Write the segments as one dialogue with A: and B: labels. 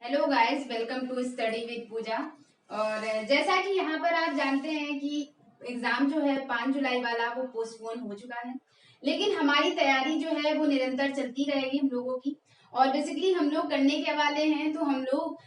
A: Hello guys, welcome to study with Pooja. और जैसा कि यहाँ पर आप जानते हैं कि एग्जाम जो है 5 जुलाई वाला वो पोस्टपोन हो चुका है, लेकिन हमारी तैयारी जो है वो निरंतर चलती रहेगी हम लोगों की। और बेसिकली हम लोग करने के वाले हैं, तो हम लोग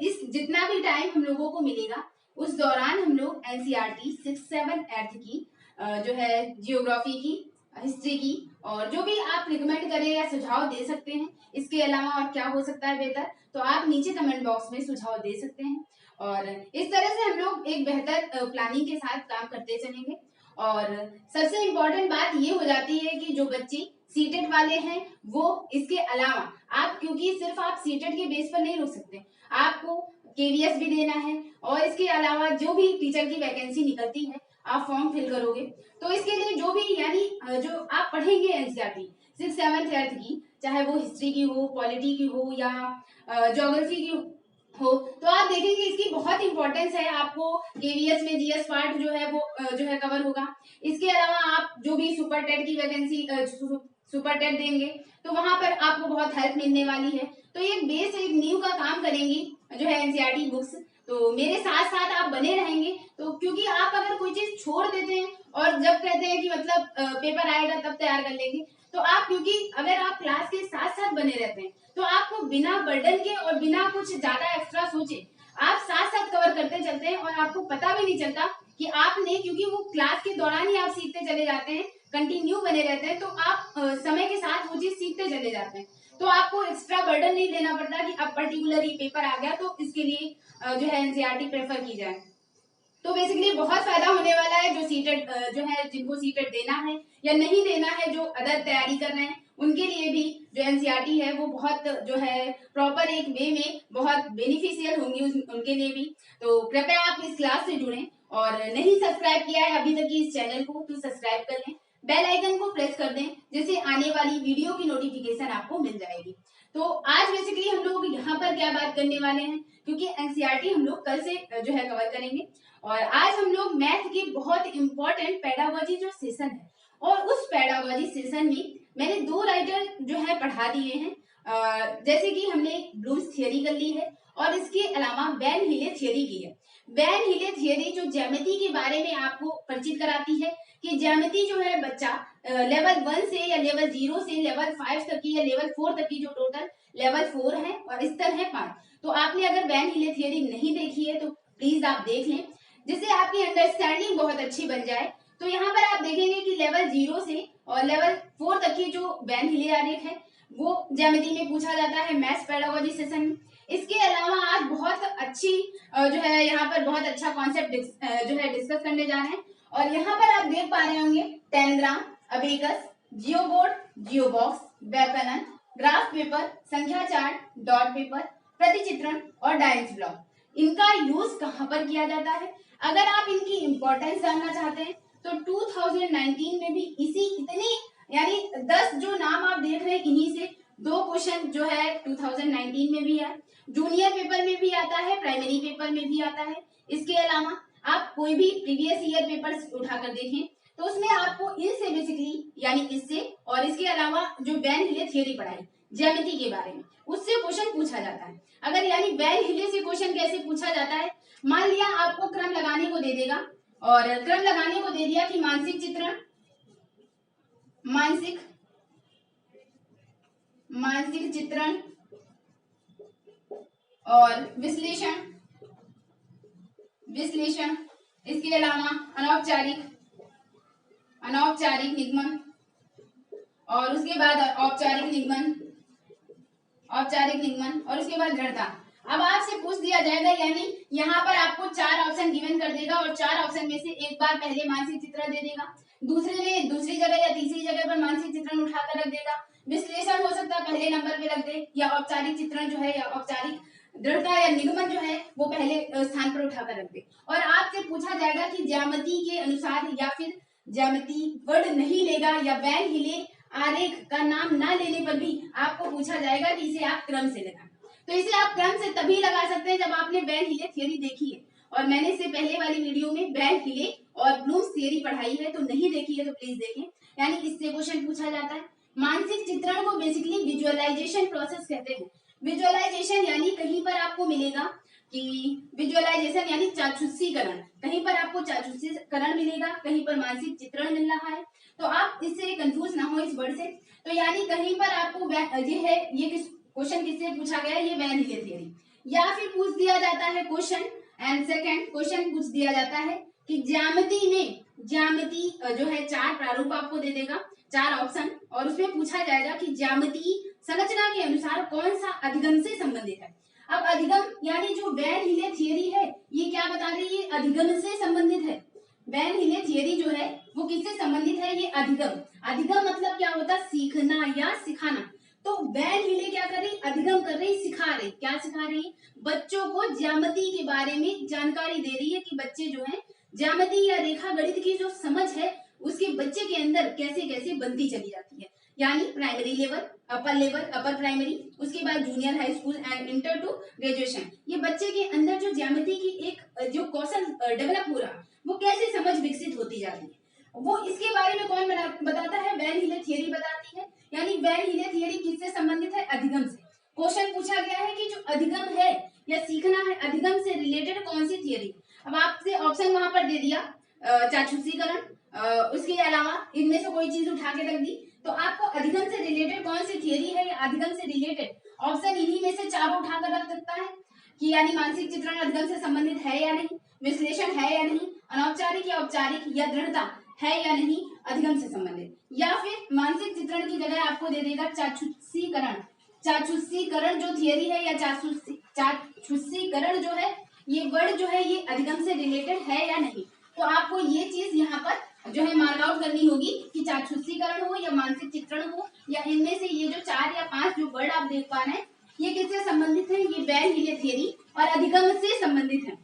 A: इस जितना भी टाइम हम लोगों को मिलेगा उस दौरान हम लोग एनसीईआरटी 6, 7, 8 की जो है जियोग्राफी की, हिस्ट्री की, और जो भी आप रिकमेंड करें या सुझाव दे सकते हैं इसके अलावा और क्या हो सकता है बेहतर, तो आप नीचे कमेंट बॉक्स में सुझाव दे सकते हैं। और इस तरह से हम लोग एक बेहतर प्लानिंग के साथ काम करते चलेंगे। और सबसे इम्पोर्टेंट बात ये हो जाती है कि जो बच्चे सीटेट वाले हैं वो इसके अलावा आप, क्योंकि सिर्फ आप सीटेट के बेस पर नहीं रुक सकते, आपको केवीएस भी देना है और इसके अलावा जो भी टीचर की वैकेंसी निकलती है आप फॉर्म फिल करोगे। तो इसके लिए जो भी यानी जो आप पढ़ेंगे एनसीईआरटी 6, 7, 8 की, चाहे वो हिस्ट्री की हो, पॉलिटी की हो या ज्योग्राफी की हो, तो आप देखेंगे इसकी बहुत इंपॉर्टेंस है। आपको केवीएस में जीएस पार्ट जो है वो जो है कवर होगा। इसके अलावा आप जो भी सुपर टेट की वैकेंसी सुपर टेट देंगे तो वहां पर आपको बहुत हेल्प मिलने वाली है। तो ये बेस एक नींव का काम करेंगी जो है एनसीईआरटी बुक्स। तो मेरे साथ साथ आप बने रहेंगे, तो क्योंकि आप अगर कोई चीज छोड़ देते हैं और जब कहते हैं कि मतलब पेपर आएगा तब तैयार कर लेंगे, तो आप, क्योंकि अगर आप क्लास के साथ साथ बने रहते हैं तो आपको बिना बर्डन के और बिना कुछ ज्यादा एक्स्ट्रा सोचे आप साथ साथ कवर करते चलते हैं और आपको पता भी नहीं चलता कि आपने, क्योंकि वो क्लास के दौरान ही आप सीखते चले जाते हैं, कंटिन्यू बने रहते हैं, तो आप समय के साथ वो चीज सीखते चले जाते हैं। तो आपको एक्स्ट्रा बर्डन नहीं लेना पड़ता कि अब पर्टिकुलर पेपर आ गया तो इसके लिए जो है एनसीईआरटी प्रेफर की जाए। तो बेसिकली बहुत फायदा होने वाला है जो सीटेट जो है, जिनको सीटेट देना है या नहीं देना है, जो अदर तैयारी कर रहे हैं उनके लिए भी जो एनसीईआरटी है वो बहुत जो है प्रॉपर एक वे में बहुत बेनिफिशियल होंगी उनके लिए भी। तो कृपया आप इस क्लास से जुड़ें, और नहीं सब्सक्राइब किया है अभी तक इस चैनल को तो सब्सक्राइब कर लें, बेल आइकन को प्रेस कर दें, जिससे आने वाली वीडियो की नोटिफिकेशन आपको मिल जाएगी। तो आज बेसिकली हम लोग यहाँ पर क्या बात करने वाले हैं, क्योंकि एनसीईआरटी हम लोग कल से जो है कवर करेंगे, और आज हम लोग मैथ की बहुत इंपॉर्टेंट पेडागोजी जो सेशन है, और उस पेडागोजी सेशन में मैंने 2 राइटर जो है पढ़ा दिए हैं। जैसे कि हमने ब्लूम्स थियरी कर ली है और इसके अलावा वैन हिले थियरी की है। वैन हिले थियरी जो ज्यामिति के बारे में आपको परिचित कराती है कि ज्यामिति जो है बच्चा लेवल 1 से या लेवल 0 से लेवल 5 तक की या लेवल 4 तक की, जो टोटल लेवल 4 है और स्तर है 5। तो आपने अगर वैन हिले थियरी नहीं देखी है तो प्लीज आप देख लें, जिससे आपकी अंडरस्टैंडिंग बहुत अच्छी बन जाए। तो यहाँ पर आप देखेंगे कि लेवल 0 से और लेवल 4 तक की जो वैन हिले आरेख है वो ज्यामिति में पूछा जाता है मैथ्स पेडागोजी सेशन में। इसके अलावा आज बहुत अच्छी जो है यहाँ पर बहुत अच्छा कॉन्सेप्ट जो है डिस्कस करने जा रहे हैं। और यहाँ पर आप देख पा रहे होंगे टेनग्राम, अबेकस, जियोबोर्ड, जियोबॉक्स, वेपनन, ग्राफ पेपर, संख्या चार्ट, डॉट पेपर, प्रतिचित्रण और डायस ब्लॉक। इनका यूज कहाँ पर किया जाता है, अगर आप इनकी इंपॉर्टेंस जानना चाहते हैं तो 2019 में भी इसी इतनी यानी 10 जो नाम आप देख रहे हैं इन्हीं से 2 क्वेश्चन जो है 2019 में भी है, जूनियर पेपर में भी आता है, प्राइमरी पेपर में भी आता है। इसके अलावा आप कोई भी प्रीवियस ईयर पेपर उठाकर देखें तो उसमें आपको इनसे बेसिकली यानी इससे और इसके अलावा जो वैन हिले थियरी पढ़ाई ज्यामिति के बारे में, उससे क्वेश्चन पूछा जाता है। अगर यानी वैन हिले से क्वेश्चन कैसे पूछा जाता है, मान लिया आपको क्रम लगाने को दे देगा और क्रम लगाने को दे दिया कि मानसिक चित्रण, मानसिक चित्रण और विश्लेषण, इसके अलावा अनौपचारिक निगमन, और उसके बाद औपचारिक निगमन और उसके बाद दृढ़ता। अब आपसे पूछ दिया जाएगा, यानी यहाँ पर आपको 4 ऑप्शन गिवन कर देगा और 4 ऑप्शन में से एक बार पहले मानसिक चित्रण दे देगा, दूसरे में दूसरी जगह या तीसरी जगह पर मानसिक चित्रण उठाकर रख देगा, विश्लेषण हो सकता है पहले नंबर पे रख दे, या औपचारिक चित्रण जो है या औपचारिक दृढ़ता या निगमन जो है वो पहले स्थान पर उठाकर रख दे। और आपसे पूछा जाएगा कि ज्यामिति के अनुसार, या फिर ज्यामिति वर्ड नहीं लेगा या वैन हिले आरेख का नाम ना लेने पर भी आपको पूछा जाएगा कि इसे आप क्रम से लगाएं। तो इसे आप क्रम से तभी लगा सकते हैं जब आपने वैन हिले थियरी देखी है, और मैंने इससे पहले वाली वीडियो में वैन हिले और ब्लूम्स थियरी पढ़ाई है, तो नहीं देखी है तो प्लीज देखें। यानी इससे क्वेश्चन पूछा जाता है। मानसिक चित्रण को बेसिकली विजुअलाइजेशन प्रोसेस कहते हैं। विजुअलाइजेशन यानी कहीं पर आपको मिलेगा कि विजुअलाइजेशन यानी चाक्षुषीकरण, कहीं पर आपको चाक्षुषीकरण मिलेगा, कहीं पर मानसिक चित्रण मिल रहा है, तो आप इससे कंफ्यूज ना हो इस वर्ड से। तो यानी कहीं पर आपको ये क्वेश्चन किससे पूछा गया है, ये वैन हिले थ्योरी, या फिर पूछ दिया जाता है क्वेश्चन एंड सेकंड क्वेश्चन पूछ दिया जाता है कि ज्यामिति जो है 4 प्रारूप आपको दे देगा, 4 ऑप्शन, और उसमें पूछा जाएगा कि ज्यामिति संरचना के अनुसार कौन सा अधिगम से संबंधित है। अब अधिगम यानी जो वैन हिले थियरी है ये क्या बता रही है, अधिगम से संबंधित है। वैन हिले थियरी जो है वो किससे संबंधित है, ये अधिगम। अधिगम मतलब क्या होता है, सीखना या सिखाना। तो वैन हिले क्या कर रही, अधिगम कर रही, सिखा रही। क्या सिखा रही, बच्चों को ज्यामिति के बारे में जानकारी दे रही है कि बच्चे जो है ज्यामिति या रेखा गणित की जो समझ है उसके बच्चे के अंदर कैसे कैसे बनती चली जाती है। यानी प्राइमरी लेवल, अपर प्राइमरी, उसके बाद junior high school and inter to graduation, ये बच्चे के अंदर जो ज्यामिति की एक जो कौशल डेवलप हो रहा वो कैसे समझ विकसित होती जाती है, वो इसके बारे में कौन बताता है, वैन हिले थियरी बताती है। यानी वैन हिले थियरी किससे संबंधित है, अधिगम से। क्वेश्चन पूछा गया है कि जो अधिगम है या सीखना है, अधिगम से रिलेटेड कौन सी थियरी। अब आपसे ऑप्शन वहां पर दे दिया चाक्षुषीकरण, उसके अलावा इनमें से कोई चीज उठा के रख दी, तो आपको अधिगम से रिलेटेड कौन सी थियरी है या अधिगम से रिलेटेड ऑप्शन इन्हीं में से चारों उठाकर रख सकता है कि यानी मानसिक चित्रण अधिगम से संबंधित है या नहीं, विश्लेषण है या नहीं, अनौपचारिक या औपचारिक या दृढ़ता है या नहीं अधिगम से संबंधित, या फिर मानसिक चित्रण की जगह आपको दे देगा चाक्षुषीकरण। चाक्षुषीकरण जो थियरी है या चाक्षुषीकरण जो है ये वर्ड जो है ये अधिगम से रिलेटेड है या नहीं। तो आपको ये चीज यहाँ पर जो है मार्क आउट करनी होगी कि चाक्षुषीकरण हो या मानसिक चित्रण हो या इनमें से ये जो 4 या 5 जो वर्ड आप देख पा रहे हैं ये किससे संबंधित है, ये वैन हिले थियरी और अधिगम से संबंधित है।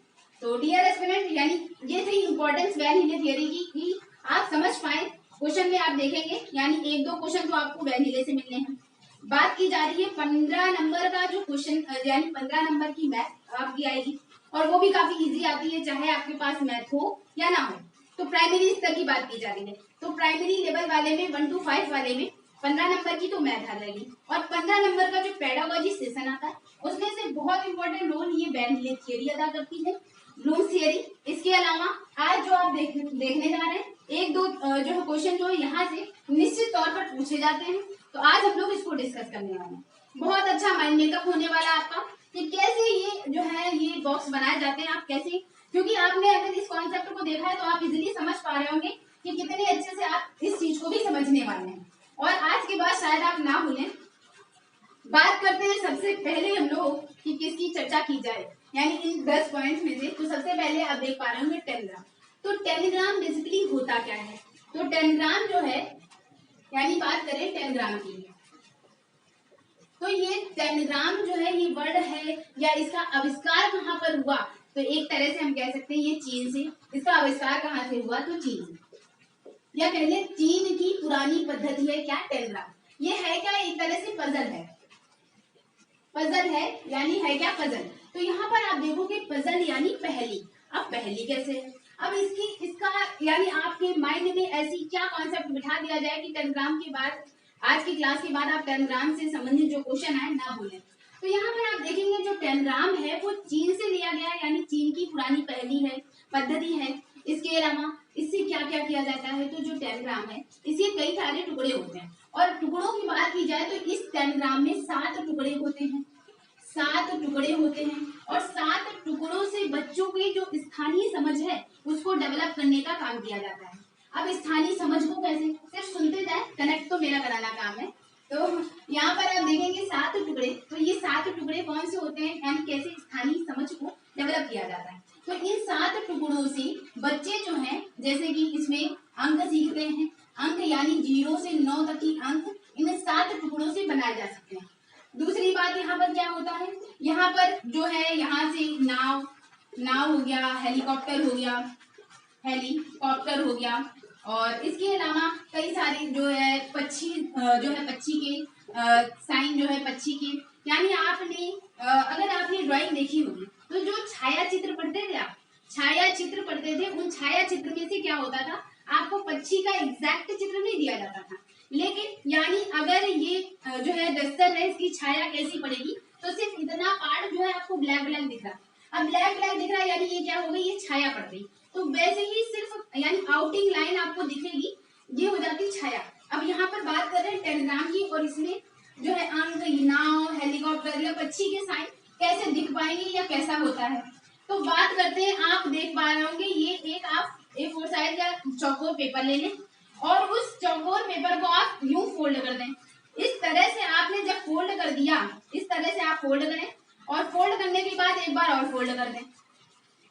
A: तो डियर एस्पिरेंट, यानी ये थी इंपॉर्टेंस वैन हिले थियरी की कि आप समझ पाए। क्वेश्चन में आप देखेंगे यानी 1-2 क्वेश्चन तो आपको वैन हिले से मिलने हैं। बात की जा रही है 15 नंबर का जो क्वेश्चन यानी 15 नंबर की मैथ आपकी आएगी और वो भी काफी इजी आती है, चाहे आपके पास मैथ हो या ना हो। तो प्राइमरी स्तर की बात की जा रही है, तो प्राइमरी लेवल वाले में 1 to 5 वाले में 15 नंबर की तो मैथ आ जाएगी, और 15 नंबर का जो पेडागोजी सेशन आता है उसमें से बहुत इंपॉर्टेंट रोल ये वैन हिले थियरी अदा करती है, ब्लूम्स थियरी। इसके अलावा आज जो आप देखने जा रहे हैं 1-2 जो है क्वेश्चन जो है यहाँ से निश्चित तौर पर पूछे जाते हैं, तो आज हम लोग इसको डिस्कस करने वाले हैं। बहुत अच्छा माइंड मेकअप होने वाला है आपका कि कैसे ये जो है ये बॉक्स बनाए जाते हैं, आप कैसे, क्योंकि आपने अगर इस कॉन्सेप्ट को देखा है तो आप इजीली समझ पा रहे होंगे कि कितने अच्छे से आप इस चीज को भी समझने वाले हैं, और आज के बाद शायद आप ना भूलें। बात करते हैं सबसे पहले हम लोग कि किसकी चर्चा की जाए, यानी इन 10 पॉइंट्स में से। तो सबसे पहले आप देख पा रहे होंगे टेलीग्राम। तो टेलीग्राम बेसिकली होता क्या है, तो टेलीग्राम जो है यानी बात करें टेलीग्राम की, तो ये टेलीग्राम जो है ये वर्ड है या इसका आविष्कार कहाँ पर हुआ, तो एक तरह से हम कह सकते हैं ये चीन से। इसका आविष्कार कहाँ से हुआ, तो चीन से, या कह लें चीन की पुरानी पद्धति है क्या, टेलीग्राम। ये है क्या, एक तरह से पजल है, पजल है यानी है क्या, पजल। तो यहाँ पर आप देखोगे पजल यानी पहेली। अब पहेली कैसे है, अब इसका यानी आपके माइंड में ऐसी क्या कॉन्सेप्ट बिठा दिया जाए कि टेलीग्राम के बाद, आज की क्लास के बाद आप टेलीग्राम से संबंधित जो क्वेश्चन आए ना भूलें। तो यहाँ पर आप देखेंगे जो टेलीग्राम है वो चीन से लिया गया, यानी चीन की पुरानी पहेली है, पद्धति है। इसके अलावा इससे क्या क्या किया जाता है, तो जो टेलीग्राम है इसके कई सारे टुकड़े होते हैं, और टुकड़ों की बात की जाए तो इस टेलीग्राम में 7 टुकड़े होते हैं, 7 टुकड़े होते हैं, और 7 टुकड़ों से बच्चों की जो स्थानीय समझ है उसको डेवलप करने का काम किया जाता है। अब स्थानीय समझ को कैसे, सिर्फ सुनते जाए, कनेक्ट तो मेरा कराना काम है। तो यहाँ पर आप देखेंगे 7 टुकड़े, तो ये 7 टुकड़े कौन से होते हैं, यानी कैसे स्थानीय समझ को डेवलप किया जाता है। तो इन 7 टुकड़ों से बच्चे जो हैं, जैसे कि इसमें अंक सीखते हैं, अंक यानी 0 से 9 तक की अंक इन 7 टुकड़ों से बनाए जा सकते हैं। दूसरी बात यहाँ पर क्या होता है, यहाँ पर जो है यहाँ से नाव हो गया, हेलीकॉप्टर हो गया, हेलीकॉप्टर हो गया, और इसके अलावा कई सारे जो है पक्षी जो है पक्षी के साइन जो है पक्षी के, यानी आपने अगर आपने ड्राइंग देखी होगी तो जो छाया चित्र पढ़ते थे आप, छाया पढ़ते थे, उन छाया चित्र में से क्या होता था, आपको पक्षी का एग्जैक्ट चित्र नहीं दिया जाता था, लेकिन यानी अगर ये जो है डस्टर है इसकी छाया कैसी पड़ेगी, तो ब्लैक ब्लैक दिख रहा। अब ब्लैक ब्लैक दिख रहा यानी ये क्या हो गई, ये छाया पड़ गई। तो वैसे ही सिर्फ यानी आउटिंग लाइन आपको दिखेगी, ये हो जाती छाया। अब यहाँ पर बात कर रहे हैं टेलीग्राम की, और इसमें जो है अंक, नाव, हेलीकॉप्टर या पक्षी के साइन कैसे दिख पाएंगे या कैसा होता है। तो बात करते हैं, आप देख पा रहे होंगे ये एक आप A4 साइज या चौकोर पेपर ले लें और उस चौकोर पेपर को आप यूं फोल्ड कर दें। इस तरह से आपने जब फोल्ड कर दिया, इस तरह से आप फोल्ड करें और फोल्ड करने के बाद एक बार और फोल्ड कर दें।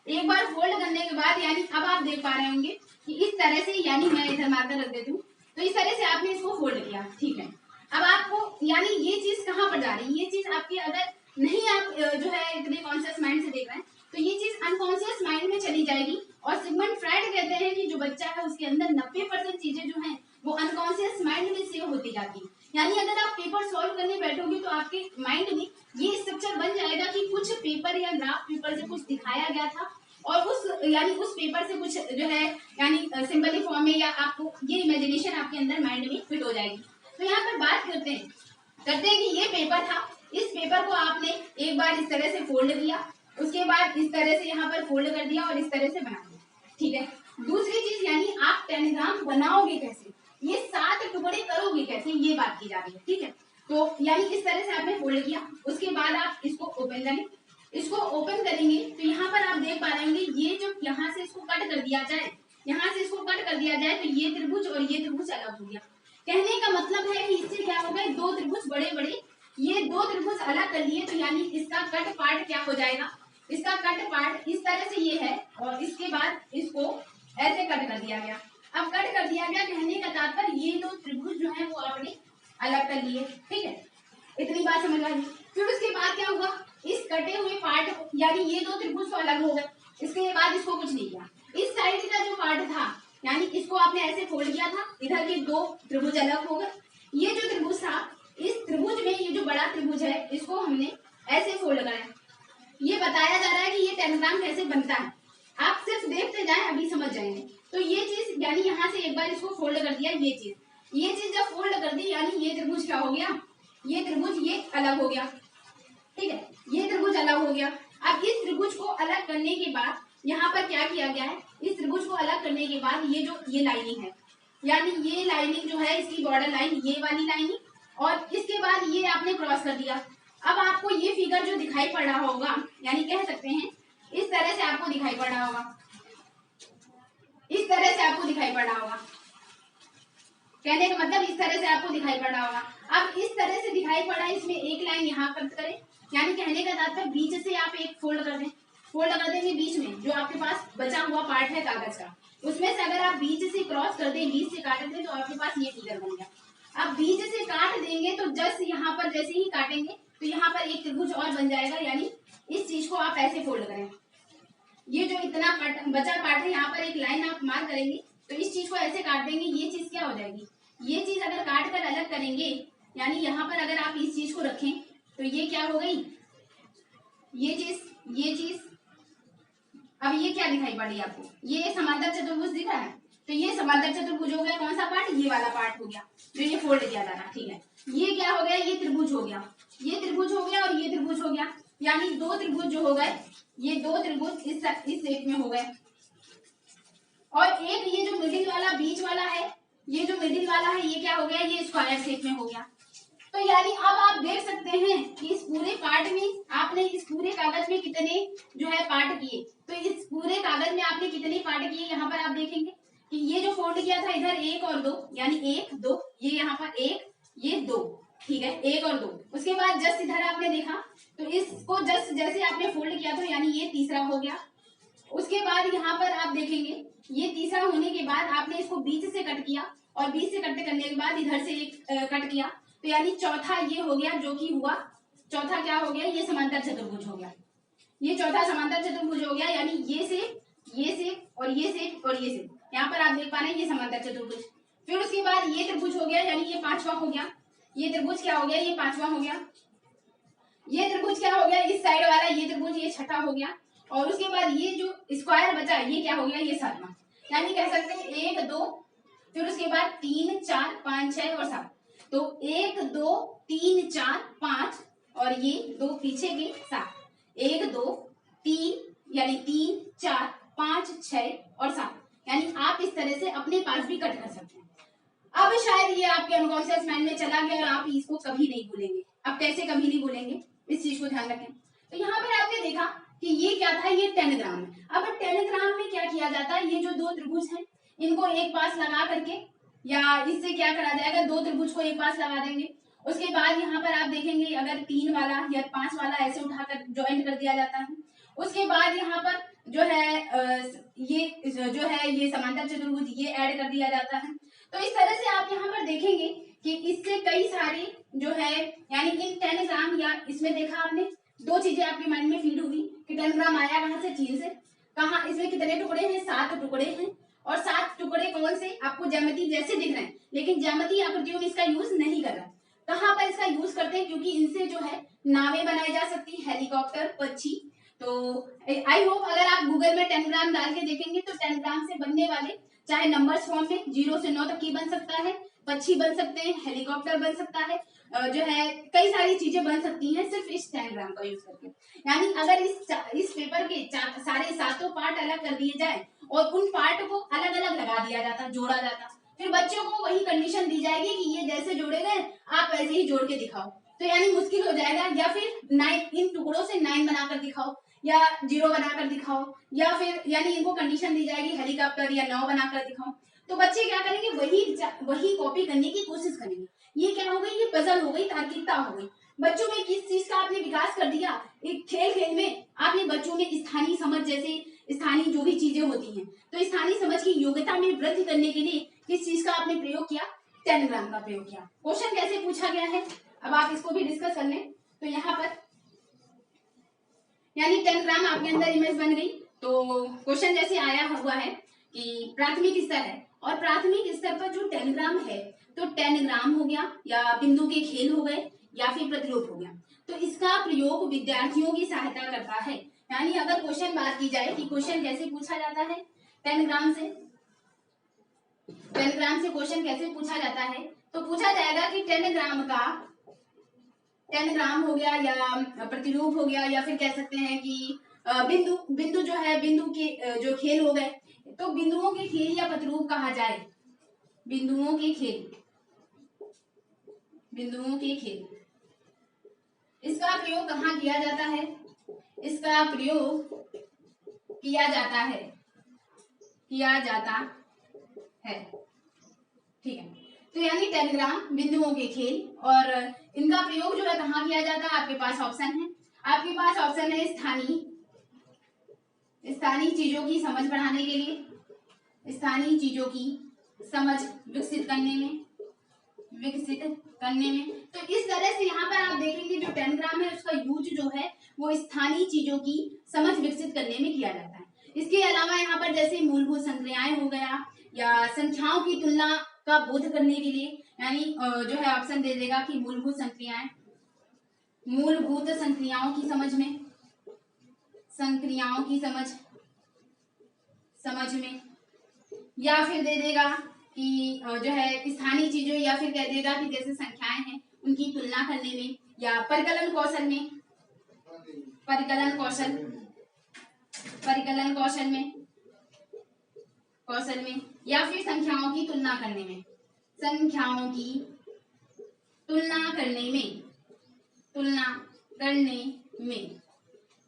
A: एक बार फोल्ड करने के बाद यानी अब आप देख पा रहे होंगे कि इस तरह से, यानी मैं इधर मार्कर रख देती हूँ, तो इस तरह से आपने इसको फोल्ड किया, ठीक है। अब आपको यानी ये चीज कहाँ पर जा रही है, ये चीज आपकी अगर नहीं आप जो है इतने कॉन्शियस माइंड से देख रहे हैं तो ये चीज अनकॉन्शियस माइंड में चली जाएगी। और सिगमंड फ्रायड कहते हैं कि जो बच्चा है उसके अंदर 90% चीजें जो हैं वो अनकॉन्शियस माइंड में सेव होती जाती है। यानी अगर आप पेपर सॉल्व करने बैठोगे तो आपके माइंड में ये स्ट्रक्चर बन जाएगा कि कुछ पेपर या ग्राफ पेपर से कुछ दिखाया गया था और उस यानी उस पेपर से कुछ जो है यानी सिंबलिक फॉर्म में, या आपको ये इमेजिनेशन आपके अंदर माइंड में फिट हो जाएगी। तो यहाँ पर बात करते हैं कि ये पेपर था, इस पेपर को आपने एक बार इस तरह से फोल्ड किया, उसके बाद इस तरह से यहाँ पर फोल्ड कर दिया और इस तरह से बना दिया, ठीक है। दूसरी चीज यानी आप टेलीग्राम बनाओगे कैसे, ये 7 टुकड़े करोगे कैसे, ये बात की जा रही है, ठीक है। तो यानी इस तरह से आपने फोल्ड किया, उसके बाद आप इसको ओपन करें। इसको ओपन करेंगे तो यहाँ पर आप देख पा रहे होंगे ये जो यहाँ से इसको कट कर दिया जाए, यहाँ से इसको कट कर दिया जाए तो ये त्रिभुज और ये त्रिभुज अलग हो गया। कहने का मतलब है कि इससे क्या हो गए, 2 त्रिभुज बड़े बड़े, ये 2 त्रिभुज अलग कर लिए, तो यानी इसका कट पार्ट क्या हो जाएगा, इसका कट पार्ट इस तरह से ये है और इसके बाद इसको ऐसे कट कर दिया गया। अब कट कर दिया गया कहने का तात्पर्य ये 2 त्रिभुज जो है वो आपने अलग कर लिए, ठीक है। इतनी बात समझ आई। फिर उसके बाद क्या हुआ, इस कटे हुए पार्ट यानी ये 2 त्रिभुज तो अलग हो गए, इसके बाद इसको कुछ नहीं किया। इस साइड का जो पार्ट था यानी इसको आपने ऐसे फोल्ड किया था, इधर के 2 त्रिभुज अलग हो गए। ये जो त्रिभुज था, इस त्रिभुज में ये जो बड़ा त्रिभुज है इसको हमने ऐसे फोल्ड करा। ये बताया जा रहा है कि ये टेलीग्राम कैसे बनता है, आप सिर्फ देखते जाएं अभी समझ जाएंगे। तो ये चीज यानी यहाँ से एक बार इसको फोल्ड कर दिया, ये चीज जब फोल्ड कर दी यानी ये त्रिभुज क्या हो गया, ये त्रिभुज ये अलग हो गया, ठीक है, ये त्रिभुज अलग हो गया। अब इस त्रिभुज को अलग करने के बाद यहाँ पर क्या किया गया है, इस त्रिभुज को अलग करने के बाद ये जो ये लाइनिंग है यानी ये लाइनिंग जो है इसकी बॉर्डर लाइन, ये वाली लाइनिंग, और इसके बाद ये आपने क्रॉस कर दिया। अब आपको ये फिगर जो दिखाई पड़ रहा होगा यानी कह सकते हैं इस तरह से आपको दिखाई पड़ रहा होगा, इस तरह से आपको दिखाई पड़ रहा होगा, कहने का मतलब इस तरह से आपको दिखाई पड़ रहा होगा। अब इस तरह से दिखाई पड़ा है, इसमें एक लाइन यहाँ कट करें, यानी कहने का तात्पर्य बीच से आप एक फोल्ड कर दें, फोल्ड कर देंगे बीच में जो आपके पास बचा हुआ पार्ट है कागज का, उसमें से अगर आप बीच से क्रॉस कर दें, बीच से काट दें तो आपके पास ये फिगर बन गया। अब बीच से काट देंगे तो जस्ट यहाँ पर जैसे ही काटेंगे तो यहाँ पर एक त्रिभुज और बन जाएगा, यानी इस चीज को आप ऐसे फोल्ड करें, ये जो इतना बचा पार्ट है यहाँ पर एक लाइन आप मार्क करेंगे तो इस चीज को ऐसे काट देंगे, ये चीज क्या हो जाएगी, ये चीज अगर काट कर अलग करेंगे यानी यहाँ पर अगर आप इस चीज को रखें तो ये क्या हो गई, ये चीज अब ये क्या दिखाई पड़ी आपको, ये समांतर चतुर्भुज दिख रहा है, तो ये समांतर चतुर्भुज हो गया, कौन सा पार्ट, ये वाला पार्ट हो गया जो ये फोल्ड किया था, ठीक है। ये क्या हो गया, ये त्रिभुज हो गया, ये त्रिभुज हो गया और ये त्रिभुज हो गया, यानी 2 त्रिभुज जो हो गए, ये 2 त्रिभुज इस शेप में हो गए। और एक ये जो मिडिल वाला बीच वाला है, ये जो मिडिल वाला है ये क्या हो गया, ये स्क्वायर शेप में हो गया। तो यानी अब आप देख सकते हैं कि इस पूरे पार्ट में आपने इस पूरे कागज में कितने जो है पार्ट किए, तो इस पूरे कागज में आपने कितने पार्ट किए, यहाँ पर आप देखेंगे कि ये जो फोल्ड किया था इधर 1 और 2 यानी 1 2, ये यहाँ पर 1 ये 2, ठीक है, 1 और 2। उसके बाद जस्ट इधर आपने देखा तो इसको जस्ट जैसे आपने फोल्ड किया था यानी ये तीसरा हो गया। उसके बाद यहाँ पर आप देखेंगे ये तीसरा होने के बाद आपने इसको बीच से कट किया और बीच से कट करने के बाद इधर से एक कट किया, तो यानी चौथा ये हो गया जो कि हुआ, चौथा क्या हो गया, ये समांतर चतुर्भुज हो गया, ये चौथा समांतर चतुर्भुज हो गया, यानी ये से और ये से और ये से, यहाँ पर आप देख पा रहे हैं ये समांतर चतुर्भुज। फिर उसके बाद ये त्रिभुज हो गया यानी ये 5वां हो गया, ये त्रिभुज क्या हो गया, ये 5वां हो गया, ये त्रिभुज क्या हो गया, इस साइड वाला ये त्रिभुज ये 6ठा हो गया, और उसके बाद ये जो स्क्वायर बचा ये क्या हो गया, ये 7वां, यानी कह सकते हैं 1 2 फिर उसके बाद 3 4 5 6 और 7, तो 1 2 3 4 5 और ये 2 पीछे के 7, 1 2 3 यानी 3 4 5 6 और 7, यानी आप इस तरह से अपने पास भी कट कर सकते हैं। अब शायद ये आपके अनकॉन्शियस माइंड में चला गया और आप इसको कभी नहीं भूलेंगे। अब कैसे कभी नहीं भूलेंगे, इस चीज को ध्यान रखें। तो यहाँ पर आपने देखा कि ये क्या था, ये 10 ग्राम है। अब 10 ग्राम में क्या किया जाता है, ये जो दो त्रिभुज हैं इनको एक पास लगा करके, या इससे क्या करा जाएगा, दो त्रिभुज को एक पास लगा देंगे। उसके बाद यहाँ पर आप देखेंगे अगर 3 वाला या 5 वाला ऐसे उठाकर ज्वाइंट कर दिया जाता है। उसके बाद यहाँ पर जो है ये समांतर चतुर्भुज ये ऐड कर दिया जाता है। तो इस तरह से आप यहाँ पर देखेंगे कि इससे कई सारे जो है, यानी इन 10 ग्राम, या इसमें देखा आपने दो चीजें आपके माइंड में फीड हुई कि 10 ग्राम आया कहाँ से, चीन से। कहाँ, इसमें कितने टुकड़े हैं, 7 टुकड़े हैं। और 7 टुकड़े कौन से, आपको ज्यामिति जैसे दिख रहे हैं, लेकिन ज्यामिति आकृतियों में इसका यूज नहीं कर रहा है। कहाँ पर इसका यूज करते हैं, क्योंकि इनसे जो है नावें बनाई जा सकती है, हेलीकॉप्टर, पक्षी। तो आई होप अगर आप गूगल में 10 ग्राम डाल के देखेंगे तो 10 ग्राम से बनने वाले चाहे नंबर्स फॉर्म में 0 से 9 तक की बन सकता है, पक्षी बन सकते हैं, हेलीकॉप्टर बन सकता है, जो है कई सारी चीजें बन सकती हैं सिर्फ इस 10 ग्राम का यूज करके। यानी अगर इस पेपर के सारे 7 पार्ट अलग कर दिए जाए और उन पार्ट को अलग अलग लगा दिया जाता, जोड़ा जाता, फिर बच्चों को वही कंडीशन दी जाएगी कि ये जैसे जोड़े गए आप वैसे ही जोड़ के दिखाओ। तो यानी मुश्किल हो जाएगा, या फिर 9 इन टुकड़ों से 9 बनाकर दिखाओ, या 0 बनाकर दिखाओ, या फिर यानी इनको कंडीशन दी जाएगी हेलीकॉप्टर या 9 बनाकर दिखाओ। तो बच्चे क्या करेंगे, वही कॉपी करने की कोशिश करेंगे। ये क्या हो गई, ये पजल हो गई, तार्किकता हो गई। बच्चों में किस चीज का आपने विकास कर दिया, एक खेल खेल में आपने बच्चों में स्थानीय समझ, जैसे स्थानीय जो भी चीजें होती हैं, तो स्थानीय समझ की योग्यता में वृद्धि करने के लिए किस चीज का आपने प्रयोग किया, 10 ग्राम का प्रयोग किया। क्वेश्चन कैसे पूछा गया है, अब आप इसको भी डिस्कस कर लें। तो यहाँ पर यानी 10 ग्राम आपके अंदर इमेज बन गई। तो क्वेश्चन जैसे आया हुआ है कि प्राथमिक स्तर है, और प्राथमिक स्तर पर जो 10 ग्राम है, तो 10 ग्राम हो गया, या बिंदु के खेल हो गए, या फिर प्रतिरूप हो गया। तो इसका प्रयोग विद्यार्थियों की सहायता करता है। यानी अगर क्वेश्चन बात की जाए कि क्वेश्चन कैसे पूछा जाता है, 10 ग्राम से क्वेश्चन कैसे पूछा जाता है, तो पूछा जाएगा कि 10 ग्राम हो गया, या प्रतिरूप हो गया, या फिर कह सकते हैं कि बिंदु जो है, बिंदु के जो खेल हो गए। तो बिंदुओं के खेल या प्रतिरूप कहा जाए, बिंदुओं के खेल, इसका प्रयोग कहाँ किया जाता है, इसका प्रयोग किया जाता है, ठीक है। तो यानी 10 ग्राम बिंदुओं के खेल, और इनका प्रयोग जो है कहाँ किया जाता है, आपके पास ऑप्शन है स्थानीय चीजों की समझ बढ़ाने के लिए, स्थानीय चीजों की समझ विकसित करने में। तो इस तरह से यहाँ पर आप देखेंगे जो 10 ग्राम है उसका यूज जो है वो स्थानीय चीजों की समझ विकसित करने में किया जाता है। इसके अलावा यहाँ पर जैसे मूलभूत संक्रियाएं हो गया, या संख्याओं की तुलना का बोध करने के लिए, यानी जो है ऑप्शन दे देगा कि मूलभूत संक्रियाओं की समझ में, या फिर दे देगा कि जो है स्थानीय चीजों, या फिर कह देगा कि जैसे संख्याएं हैं उनकी तुलना करने में, या परिकलन कौशल में, या फिर संख्याओं की तुलना करने में,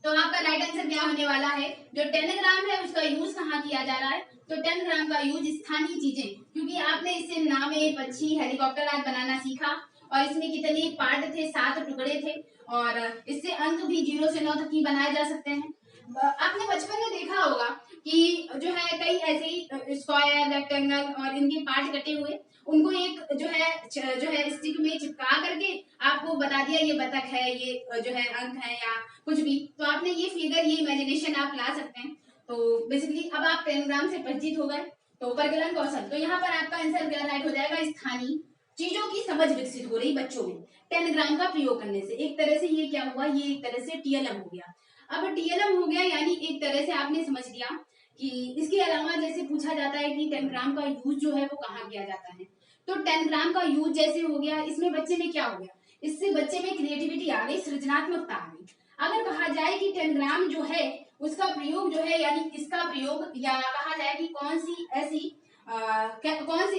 A: तो आपका राइट आंसर क्या होने वाला है, जो 10 ग्राम है उसका यूज कहाँ किया जा रहा है, तो 10 ग्राम का यूज स्थानीय चीजें, क्योंकि आपने इससे नावें, पक्षी, हेलीकॉप्टर आदि बनाना सीखा, और इसमें कितने पार्ट थे, 7 टुकड़े थे, और इससे अंक भी 0 से 9 तक की बनाए जा सकते हैं। आपने बचपन में देखा होगा कि जो है कई ऐसे ही स्क्वायर, रेक्टेंगल और इनके पार्ट कटे हुए, उनको एक जो है स्टिक में चिपका करके आपको बता दिया ये बतख है, ये जो है अंक है, या कुछ भी, तो आपने ये फिगर, ये इमेजिनेशन आप ला सकते हैं। तो बेसिकली अब आप 10 ग्राम से परिचित हो गए। तो परिकलन कौशल, तो यहाँ पर आपका आंसर क्या राइट हो जाएगा, स्थानीय चीजों की समझ विकसित हो रही बच्चों में 10 ग्राम का प्रयोग करने से। एक तरह से ये क्या हुआ, ये एक तरह से टीएलएम हो गया। अब टीएलएम हो गया यानी एक तरह से आपने समझ लिया कि इसके अलावा जैसे पूछा जाता है कि 10 ग्राम का यूज जो है वो कहाँ किया जाता है, तो 10 ग्राम का यूज जैसे हो गया, इसमें बच्चे में क्या हो गया, इससे बच्चे में क्रिएटिविटी आ गई, सृजनात्मकता आ गई। अगर कहा जाए कि 10 ग्राम जो है उसका प्रयोग जो है, यानी इसका प्रयोग, या कहा जाए कि कौन सी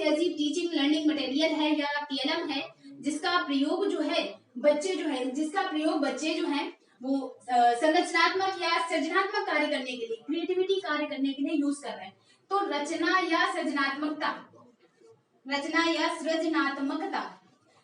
A: ऐसी टीचिंग लर्निंग मटेरियल है या TLM है जिसका प्रयोग जो है बच्चे जो है वो संरचनात्मक या सृजनात्मक कार्य करने के लिए, क्रिएटिविटी कार्य करने के लिए यूज कर रहे हैं। तो रचना या सृजनात्मकता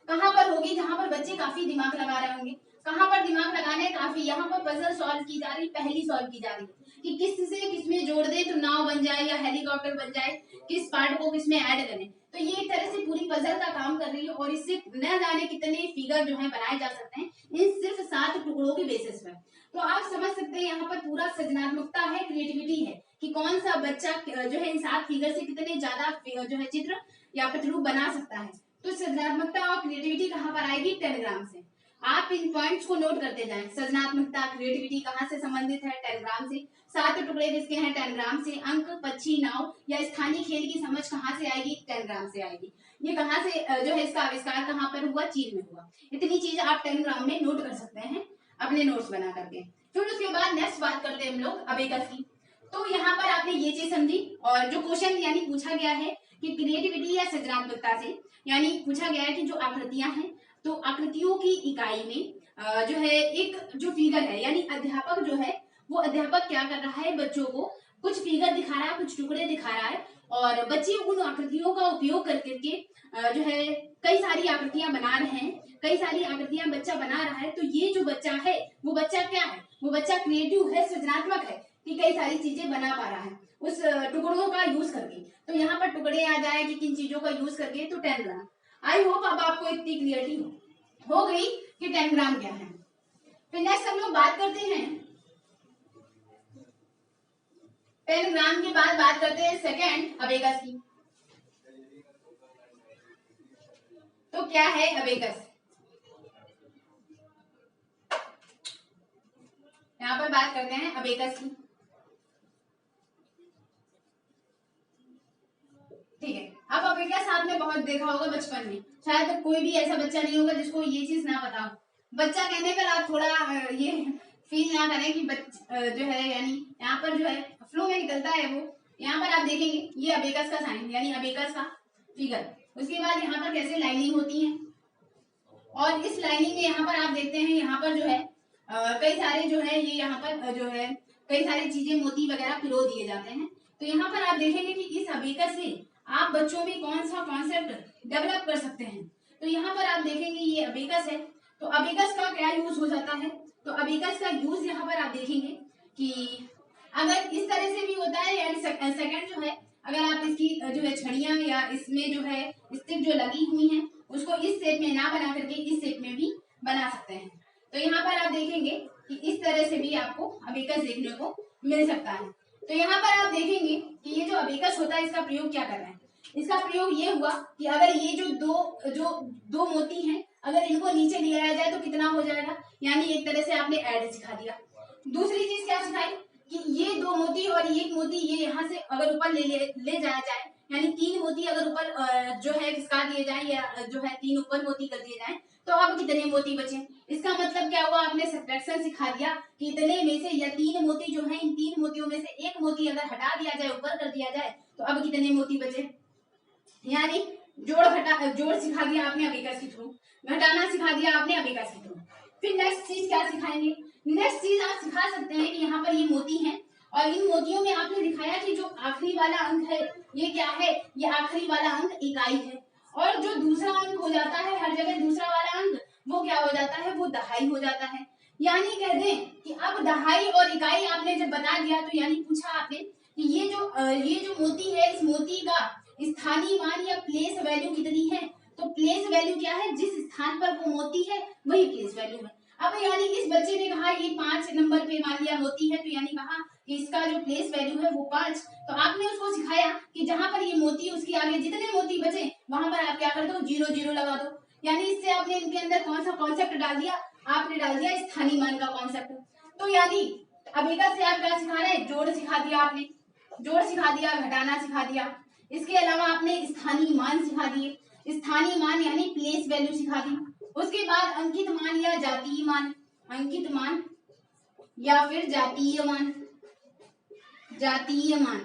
A: कहाँ पर होगी? जहां पर बच्चे काफी दिमाग लगा रहे होंगे। कहाँ पर दिमाग लगाने काफी? यहाँ पर पजल सॉल्व की जा रही, पहली सॉल्व की जा रही कि किस से किस में जोड़ दे तो नाव बन जाए या हेलीकॉप्टर बन जाए, किस पार्ट को किस में ऐड करें। तो ये एक तरह से पूरी पजल का काम कर रही है और इससे न जाने कितने फिगर जो है बनाए जा सकते हैं इन सिर्फ 7 टुकड़ों के बेसिस पर। तो आप समझ सकते हैं यहाँ पर पूरा सृजनात्मकता है, क्रिएटिविटी है कि कौन सा बच्चा जो है इन 7 फिगर से कितने ज्यादा जो है चित्र या प्रतिरूप बना सकता है। तो सृजनात्मकता और क्रिएटिविटी कहाँ पर आएगी? 10 ग्राम से। आप इन पॉइंट्स को नोट करते जाएं। सृजनात्मकता, क्रिएटिविटी कहाँ से संबंधित है? 10 ग्राम से। 7 टुकड़े किसके हैं? 10 ग्राम से। अंक, पक्षी, नाव या स्थानीय खेल की समझ कहाँ से आएगी? 10 ग्राम से आएगी। ये कहाँ से जो है इसका आविष्कार कहाँ पर हुआ? चीन में हुआ। इतनी चीज आप 10 ग्राम में नोट कर सकते हैं अपने नोट्स बना करके। फिर उसके बाद नेक्स्ट बात करते हैं हम लोग अबेकस की। तो यहाँ पर आपने ये चीज समझी और जो क्वेश्चन यानी पूछा गया है कि क्रिएटिविटी या सृजनात्मकता से, यानी पूछा गया है कि जो आकृतियां हैं तो आकृतियों की इकाई में जो है एक जो फिगर है, यानी अध्यापक जो है वो अध्यापक क्या कर रहा है? बच्चों को कुछ फिगर दिखा रहा है, कुछ टुकड़े दिखा रहा है और बच्चे उन आकृतियों का उपयोग करके जो है कई सारी आकृतियां बना रहे हैं, कई सारी आकृतियां बच्चा बना रहा है। तो ये जो बच्चा है वो बच्चा क्या है? वो बच्चा क्रिएटिव है, सृजनात्मक है कि कई सारी चीजें बना पा रहा है उस टुकड़ों का यूज करके। तो यहाँ पर टुकड़े आ जाए कि किन चीजों का यूज करके, तो 10 ग्राम। आई होप अब आपको इतनी क्लियरिटी हो गई कि 10 ग्राम क्या है। फिर नेक्स्ट हम लोग बात करते हैं 10 ग्राम के बाद बात करते हैं सेकेंड अबेकस की। तो क्या है अबेकस? यहाँ पर बात करते हैं अबेकस की। ठीक है, अब अबेकस आपने बहुत देखा होगा बचपन में, शायद तो कोई भी ऐसा बच्चा नहीं होगा जिसको ये चीज ना पता हो। बच्चा कहने पर आप थोड़ा ये फील ना करें कि जो है यानी यहाँ पर जो है फ्लो में निकलता है वो। यहाँ पर आप देखेंगे ये अबेकस का साइन यानी अबेकस का फिगर। उसके बाद यहाँ पर कैसे लाइनिंग होती है और इस लाइनिंग में यहाँ पर आप देखते हैं यहाँ पर जो है कई सारे जो है ये यहाँ पर जो है कई सारी चीजें मोती वगैरह पिरो दिए जाते हैं। तो यहाँ पर आप देखेंगे कि इस अबेकस से आप बच्चों में कौन सा कॉन्सेप्ट डेवलप कर सकते हैं। तो यहाँ पर आप देखेंगे ये अबेकस है, तो अबेकस का क्या यूज हो जाता है? तो अबेकस का यूज यहाँ पर आप देखेंगे कि अगर इस तरह से भी होता है, यानी सेकंड जो है अगर आप इसकी जो है छड़ियां या इसमें जो है स्टिक जो लगी हुई हैं उसको इस शेप में ना बना करके इस शेप में भी बना सकते हैं। तो यहाँ पर आप देखेंगे कि इस तरह से भी आपको अबेकस देखने को मिल सकता है। तो यहाँ पर आप देखेंगे कि ये जो अबेकस होता है इसका प्रयोग क्या कर रहा है? इसका प्रयोग ये हुआ कि अगर ये जो दो मोती हैं अगर इनको नीचे लिया जाए तो कितना हो जाएगा, यानी एक तरह से आपने ऐड सिखा दिया। दूसरी चीज क्या सिखाई कि ये 2 मोती और एक मोती ये यहाँ से अगर ऊपर ले जाया जाए, यानी 3 मोती अगर ऊपर जो है खिसका दिए जाए या जो है 3 ऊपर मोती कर दिए जाए तो अब कितने मोती बचे। इसका मतलब क्या हुआ? आपने सब्ट्रैक्शन सिखा दिया कि इतने में से या 3 मोती जो है इन 3 मोतियों में से एक मोती अगर हटा दिया जाए, ऊपर कर दिया जाए तो अब कितने मोती बचे, यानी जोड़ सिखा दिया आपने अबेकस के थ्रू, घटाना सिखा दिया आपने अबेकस के थ्रू। फिर नेक्स्ट चीज क्या सिखाएंगे? नेक्स्ट चीज आप सिखा सकते हैं कि यहाँ पर ये मोती हैं और इन मोतियों में आपने दिखाया कि जो आखिरी वाला अंक है ये क्या है? ये आखिरी वाला अंक इकाई है और जो दूसरा अंक हो जाता है हर जगह दूसरा वाला अंक वो क्या हो जाता है? वो दहाई हो जाता है। यानी कह दें कि अब दहाई और इकाई आपने जब बता दिया तो यानी पूछा आपने कि ये जो मोती है इस मोती का स्थानीय मान या प्लेस वैल्यू कितनी है? तो प्लेस वैल्यू क्या है? जिस स्थान पर वो मोती है वही प्लेस वैल्यू है। अब यानी इस बच्चे ने कहा ये 5 नंबर पे मान लिया मोती है तो यानी कहा कि इसका जो प्लेस वैल्यू है वो 5। तो आपने उसको सिखाया कि जहां पर ये मोती उसके आगे जितने मोती बचे वहां पर आप क्या कर दो? 0 0 लगा दो। यानी इससे आपने इनके अंदर कौन सा कॉन्सेप्ट डाल दिया? आपने डाल दिया स्थानीय मान का कॉन्सेप्ट। तो यानी अबेकस से आप क्या सिखा रहे हैं? जोड़ सिखा दिया आपने, जोड़ सिखा दिया, घटाना सिखा दिया। इसके अलावा आपने स्थानीय मान सिखा दिए, स्थानीय मान यानी प्लेस वैल्यू सिखा दी। उसके बाद अंकित मान या जातीय मान, अंकित मान या फिर जातीय मान। जातीय मान,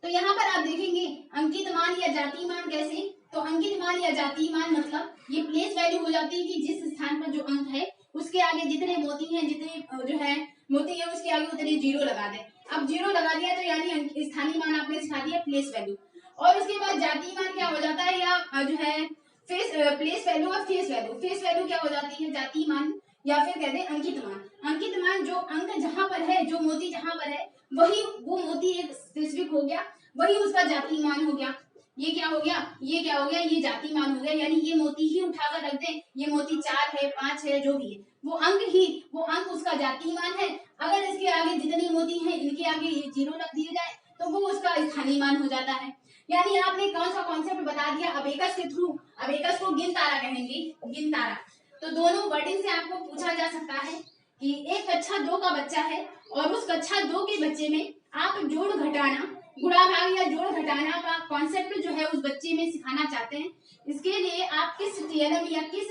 A: तो यहाँ पर आप देखेंगे अंकित मान या जातीय मान कैसे, तो अंकित मान या जातीय मान मतलब ये प्लेस वैल्यू हो जाती है कि जिस स्थान पर जो अंक है उसके आगे जितने मोती हैं, जितने जो है मोती है उसके आगे उतने जीरो लगा दें। अब जीरो लगा दिया तो यानी स्थानीय मान आपने सिखा दिया प्लेस वैल्यू। और उसके बाद जातीय मान क्या हो जाता है, या जो है प्लेस वैल्यू और फेस वैल्यू। फेस वैल्यू क्या हो जाती है, जातीय मान या फिर कहते हैं अंकित मान। अंकित मान जो अंक जहां पर है, जो मोती जहां पर है वही वो मोती एक स्पेसिफिक हो गया, वही उसका जातीय मान हो गया। ये क्या हो गया, ये क्या हो गया, ये जातीय मान हो गया। यानी ये मोती ही उठाकर रख दें, ये मोती 4 है 5 है जो भी है वो अंक उसका जातीय मान है। अगर इसके आगे जितने मोती हैं इनके आगे ये जीरो रख दिए जाए तो वो उसका स्थानीय मान हो जाता है। यानी आपने कौन सा कॉन्सेप्ट बता दिया अबेकस के थ्रू। अबेकस को गिन तारा कहेंगे, गिन तारा। तो दोनों वर्डिंग से आपको पूछा जा सकता है कि एक कक्षा 2 का बच्चा है और उस कक्षा 2 के बच्चे में आप जोड़ घटाना, गुणा भाग या जोड़ घटाना का कॉन्सेप्ट जो है उस बच्चे में सिखाना चाहते हैं। इसके लिए आप किस टीएलएम या किस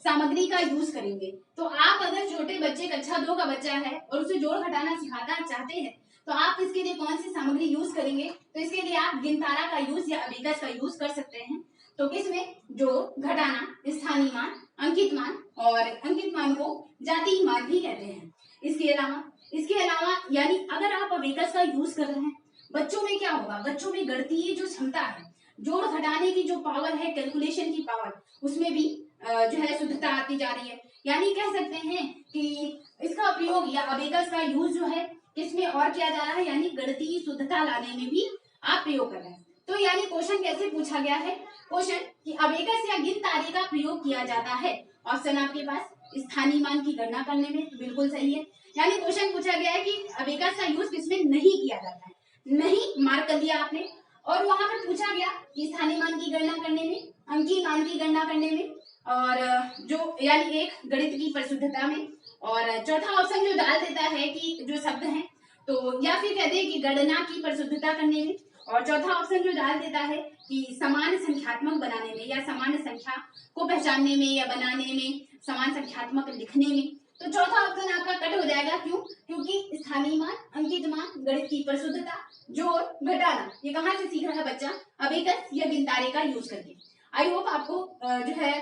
A: सामग्री का यूज करेंगे। तो आप अगर छोटे बच्चे कक्षा 2 का बच्चा है और उसे जोड़ घटाना सिखाना चाहते हैं तो आप इसके लिए कौन सी सामग्री यूज करेंगे, तो इसके लिए आप गिनतारा का यूज या अबेकस का यूज कर सकते हैं। तो किसमें, जोड़ घटाना, स्थानीय मान, अंकित मान, और अंकित मान को जातीय मान भी कहते हैं। इसके अलावा यानी अगर आप अबेकस का यूज कर रहे हैं, बच्चों में क्या होगा, बच्चों में गणितीय जो क्षमता है, जोड़ घटाने की जो पावर है, कैलकुलेशन की पावर, उसमें भी जो है शुद्धता आती जा रही है। यानी कह सकते हैं कि इसका प्रयोग या अबेकस का यूज जो है इसमें और किया जा रहा है, यानी गणितीय शुद्धता लाने में भी आप प्रयोग कर रहे हैं। तो यानी क्वेश्चन कैसे पूछा गया है, क्वेश्चन कि अबेकस या गिन तारे का प्रयोग किया जाता है। ऑप्शन आपके पास स्थानीय मान की गणना करने में, तो बिल्कुल सही है। यानी क्वेश्चन पूछा गया है कि अबेकस का यूज किसमें नहीं किया जाता है, नहीं मार्क कर दिया आपने। और वहां पर पूछा गया कि स्थानीय मान की गणना करने में, अंकीय मान की गणना करने में, और जो यानी एक गणित की परिशुद्धता में, और चौथा ऑप्शन जो डाल देता है कि जो शब्द हैं तो, या फिर कहते हैं कि गणना की परिशुद्धता करने में, और चौथा ऑप्शन जो डाल देता है कि समान संख्यात्मक बनाने में या समान संख्या को पहचानने में या बनाने में, समान संख्यात्मक लिखने में। तो चौथा ऑप्शन आपका कट हो जाएगा, क्यों, क्योंकि स्थानीय मान, अंकित मान, गणित की परिशुद्धता, जोड़ घटाना, ये कहाँ से सीख रहा है बच्चा, अबेकस या गिनतारे का यूज करके। आई होप आपको जो है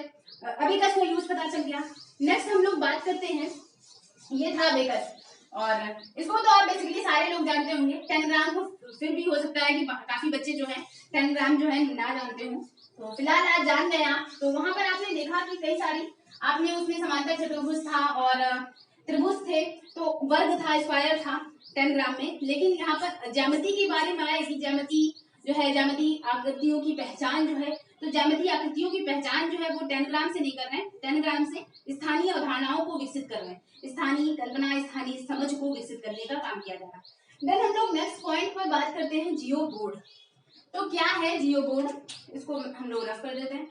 A: अबेकस का यूज पता चल गया। नेक्स्ट हम लोग बात करते हैं, ये था अबेकस, और इसको तो आप बेसिकली सारे लोग जानते होंगे। 10 ग्राम को फिर भी हो सकता है कि काफी बच्चे जो है 10 ग्राम जो है ना जानते हो, तो फिलहाल आज जान गए आप। तो वहां पर आपने देखा कि कई सारी आपने उसमें समांतर चतुर्भुज था और त्रिभुज थे, तो वर्ग था, स्क्वायर था 10 ग्राम में। लेकिन यहाँ पर ज्यामिति के बारे में आया कि ज्यामिति जो है, ज्यामिति आकृतियों की पहचान जो है, तो ज्यामिति आकृतियों की पहचान जो है वो 10 ग्राम से नहीं कर रहे हैं, 10 ग्राम से स्थानीय अवधारणाओं को विकसित कर रहे हैं, स्थानीय कल्पना, स्थानीय समझ को विकसित करने का काम किया जा रहा है। देन हम लोग नेक्स्ट पॉइंट पर बात करते हैं, जियो बोर्ड। तो क्या है जियो बोर्ड, इसको हम लोग रफ कर देते हैं।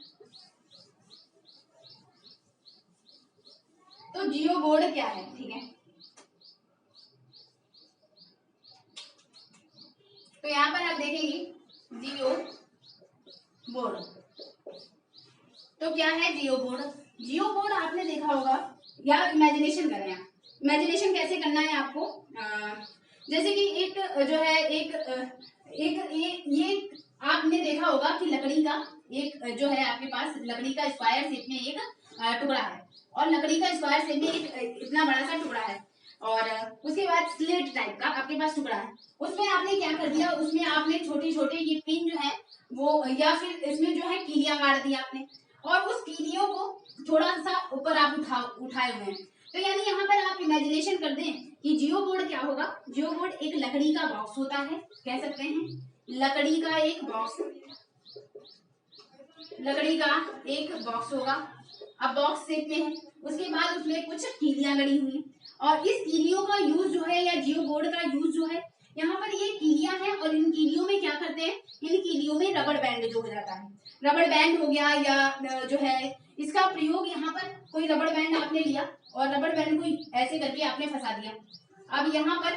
A: तो जियो बोर्ड क्या है, ठीक है। तो यहाँ पर आप देखेंगे जियो बोर्ड, तो क्या है जियो बोर्ड। जियो बोर्ड आपने देखा होगा, या इमेजिनेशन करें आप, इमेजिनेशन कैसे करना है आपको, जैसे कि एक जो है ये आपने देखा होगा कि लकड़ी का एक जो है आपके पास लकड़ी का स्क्वायर शेप में एक टुकड़ा है, और लकड़ी का स्क्वायर शेप में एक इतना बड़ा सा टुकड़ा है, और उसके बाद स्लेट टाइप का आपके पास टुकड़ा है। उसमें आपने क्या कर दिया, उसमें आपने छोटे छोटे ये पिन जो है वो, या फिर इसमें जो है कीलियां गाड़ दी आपने, और उस कीलियों को थोड़ा सा ऊपर आप उठाए हुए हैं। तो यानी यहाँ पर आप इमेजिनेशन कर दें कि जियो बोर्ड क्या होगा। जियो बोर्ड एक लकड़ी का बॉक्स होता है, कह सकते हैं लकड़ी का एक बॉक्स, लकड़ी का एक बॉक्स होगा। अब बॉक्स शेप में है, उसके बाद उसमें कुछ कीलियां गड़ी हुई, और इस कीलियों का यूज जो है, या जियो बोर्ड का यूज जो है, यहाँ पर ये कीलियां हैं, और इन कीलियों में क्या करते हैं, इन कीलियों में रबड़ बैंड जो हो जाता है, रबड़ बैंड हो गया, या जो है इसका प्रयोग यहाँ पर कोई रबड़ बैंड आपने लिया और रबड़ बैंड को ऐसे करके आपने फंसा दिया। अब यहाँ पर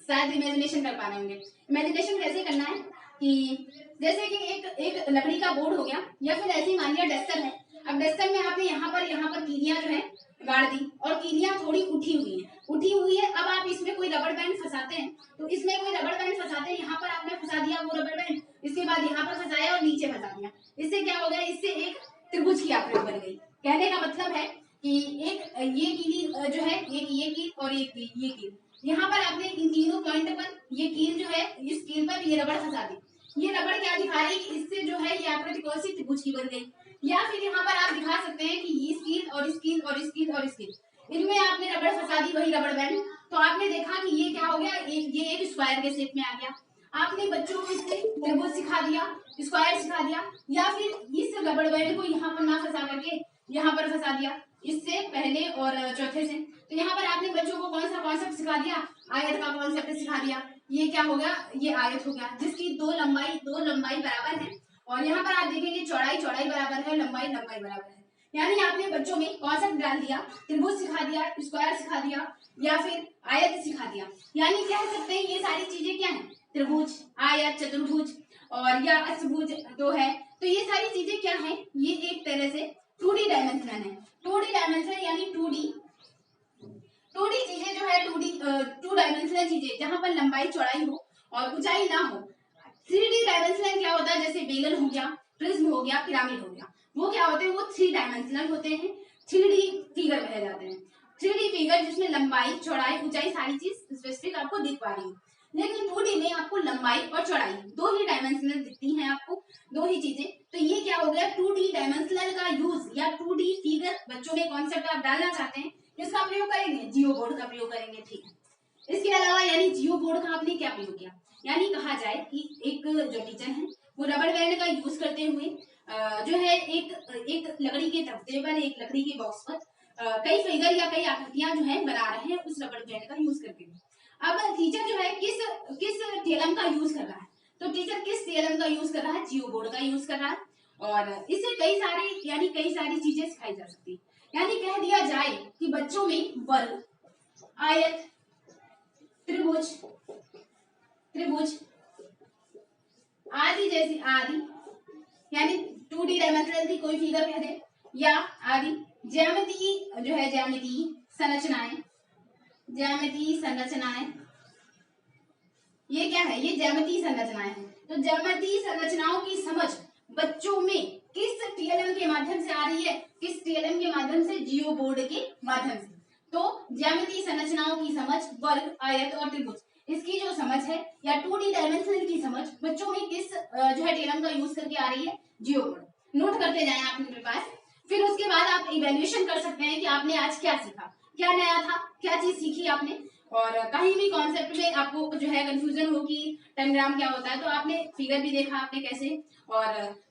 A: शायद इमेजिनेशन कर पा रहे होंगे, इमेजिनेशन कैसे करना है कि जैसे कि एक लकड़ी का बोर्ड हो गया, या फिर ऐसे ही मान लिया डस्टर है। अब डस्टर में आपने यहाँ पर कीलियां जो है गाड़ दी, और कीलियां थोड़ी उठी हुई हैं, उठी हुई है। अब आप इसमें कोई रबड़ बैंड फंसाते हैं, तो इसमें कोई रबड़ बैंड फंसाते हैं, यहाँ पर आपने फंसा दिया वो रबड़ बैंड, इसके बाद यहाँ पर फंसाया और नीचे फंसा दिया। इससे क्या हो गया, इससे एक त्रिभुज की आकृति बन गई। कहने का मतलब है कि एक ये कील जो है, एक ये कील और एक ये कील, यहाँ पर आपने इन तीनों पॉइंट पर ये कील जो है, इस कील पर ये रबड़ फंसा दी। ये रबड़ क्या दिखा रही है, इससे जो है ये आकृति कौन सी त्रिभुज की बन गई। या फिर यहाँ पर आप दिखा सकते हैं कि इस कील और इस कील और इस कील और इस कील, इनमें आपने रबड़ फंसा दी, वही रबड़ बैंड, तो आपने देखा कि ये क्या हो गया, ये एक स्क्वायर के शेप में आ गया। आपने बच्चों को इससे त्रिभुज सिखा दिया, स्क्वायर सिखा दिया, या फिर इस रबड़ बैंड को यहाँ पर ना फंसा करके यहाँ पर फंसा दिया, इससे पहले और चौथे से। तो यहाँ पर आपने बच्चों को कौन सा कॉन्सेप्ट सिखा दिया, आयत का कॉन्सेप्ट सिखा दिया। ये क्या हो गया, ये आयत हो गया, जिसकी दो लंबाई बराबर है, और यहाँ पर आप देखेंगे चौड़ाई बराबर है, लंबाई बराबर है। यानी आपने बच्चों में कॉन्सेप्ट डाल दिया, त्रिभुज सिखा दिया, स्क्वायर सिखा दिया, या फिर आयत सिखा दिया। यानी कह सकते हैं ये सारी चीजें क्या है, त्रिभुज, आयत, चतुर्भुज और या अष्टभुज जो है, तो ये सारी चीजें क्या है, ये एक तरह से 2D डायमेंशन है। 2D डायमेंशन यानी 2D चीजें जो है, 2 डायमेंशनल चीजें जहां पर लंबाई चौड़ाई हो और ऊंचाई ना हो। 3D डायमेंशनल क्या होता है, जैसे बेलन हो गया, प्रिज्म हो गया, पिरामिड हो गया, वो क्या होते हैं, वो 3 डायमेंशनल होते हैं, 3D फिगर कहे जाते हैं। 3D फिगर जिसमें लंबाई चौड़ाई ऊंचाई सारी चीज स्पेसिफिक आपको दिख पा रही है। लेकिन 2D में आपको लंबाई और चौड़ाई दो ही डायमेंशनल दिखती हैं, आपको दो ही चीजें। तो ये क्या हो गया, 2D डायमेंशनल का यूज या 2D फिगर बच्चों में कॉन्सेप्ट आप डालना चाहते हैं, किसका प्रयोग करेंगे, जियो बोर्ड का प्रयोग करेंगे, ठीक है। इसके अलावा यानी जियो बोर्ड का आपने क्या प्रयोग किया, यानी कहा जाए कि एक जो टीचर है वो रबड़ बैंड का यूज करते हुए जो है एक लकड़ी के तख्ते पर, एक लकड़ी के बॉक्स पर कई फिगर या कई आकृतियां जो है बना रहे हैं उस रबड़ बैंड का यूज करके। अब टीचर जो है किस टीएलएम का यूज कर रहा है, तो टीचर किस टीएलएम का यूज कर रहा है, जियो बोर्ड का यूज कर रहा है, और इससे कई सारी चीजें सिखाई जा सकती है। यानी कह दिया जाए कि बच्चों में वर्ग, आयत, त्रिभुज आदि जैसी यानी 2D डायमेंशनल की कोई फिगर कह दे, या आदि ज्यामितीय संरचनाएं, ये क्या है, ये ज्यामितीय संरचनाएं हैं। तो ज्यामितीय संरचनाओं की समझ बच्चों में किस टीएलएम के माध्यम से आ रही है, किस टीएलएम के माध्यम से, जियो बोर्ड के माध्यम से। तो ज्यामितीय संरचनाओं की समझ, वर्ग, आयत और त्रिभुज, इसकी जो समझ है या 2D डायमेंशनल की समझ बच्चों में किस जो है टीएलएम का यूज करके आ रही है, जियो बोर्ड। नोट करते जाएं आप अपने पास, फिर उसके बाद आप इवेल्युएशन कर सकते हैं कि आपने आज क्या सीखा, क्या नया था, क्या चीज सीखी आपने। और कहीं भी कॉन्सेप्ट में आपको जो है कंफ्यूजन हो कि टेनग्राम क्या होता है, तो आपने फिगर भी देखा आपने कैसे, और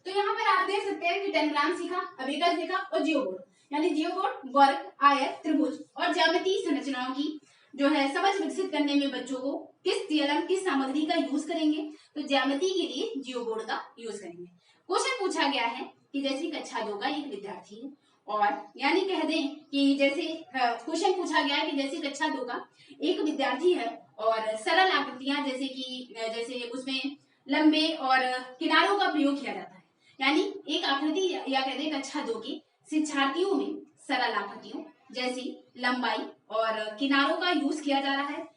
A: तो यहाँ पर आप देख सकते हैं कि टेनग्राम सीखा, अबेकस देखा और जियो बोर्ड, यानी जियो बोर्ड वर्ग, आयत, त्रिभुज और ज्यामितीय संरचनाओं की जो है समझ विकसित करने में बच्चों को किस टीएलएम किस सामग्री का यूज करेंगे, तो ज्यामिति के लिए जियो बोर्ड का यूज करेंगे। क्वेश्चन पूछा गया है कि जैसे कक्षा 2 का एक विद्यार्थी है, और यानी कह दें कि जैसे क्वेश्चन पूछा गया है कि जैसे कक्षा 2 का एक विद्यार्थी है और सरल आकृतियां जैसे उसमें लंबे और किनारों का प्रयोग किया जाता है। यानी एक आकृति या कह दें कक्षा 2 के शिक्षार्थियों में सरल आकृतियों जैसी लंबाई और किनारों का यूज किया जा रहा है।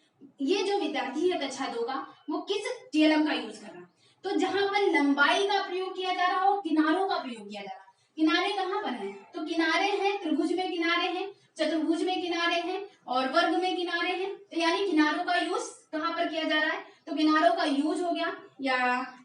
A: ये जो विद्यार्थी है कक्षा 2 का, वो किस टीएलएम का यूज कर रहा है, तो जहां पर लंबाई का प्रयोग किया जा रहा हो, किनारों का प्रयोग किया जा रहा है। किनारे कहाँ पर हैं, तो किनारे हैं, त्रिभुज में किनारे हैं, चतुर्भुज में किनारे हैं और वर्ग में किनारे हैं। तो यानी किनारों का यूज कहाँ पर किया जा रहा है, तो किनारों का यूज हो गया, या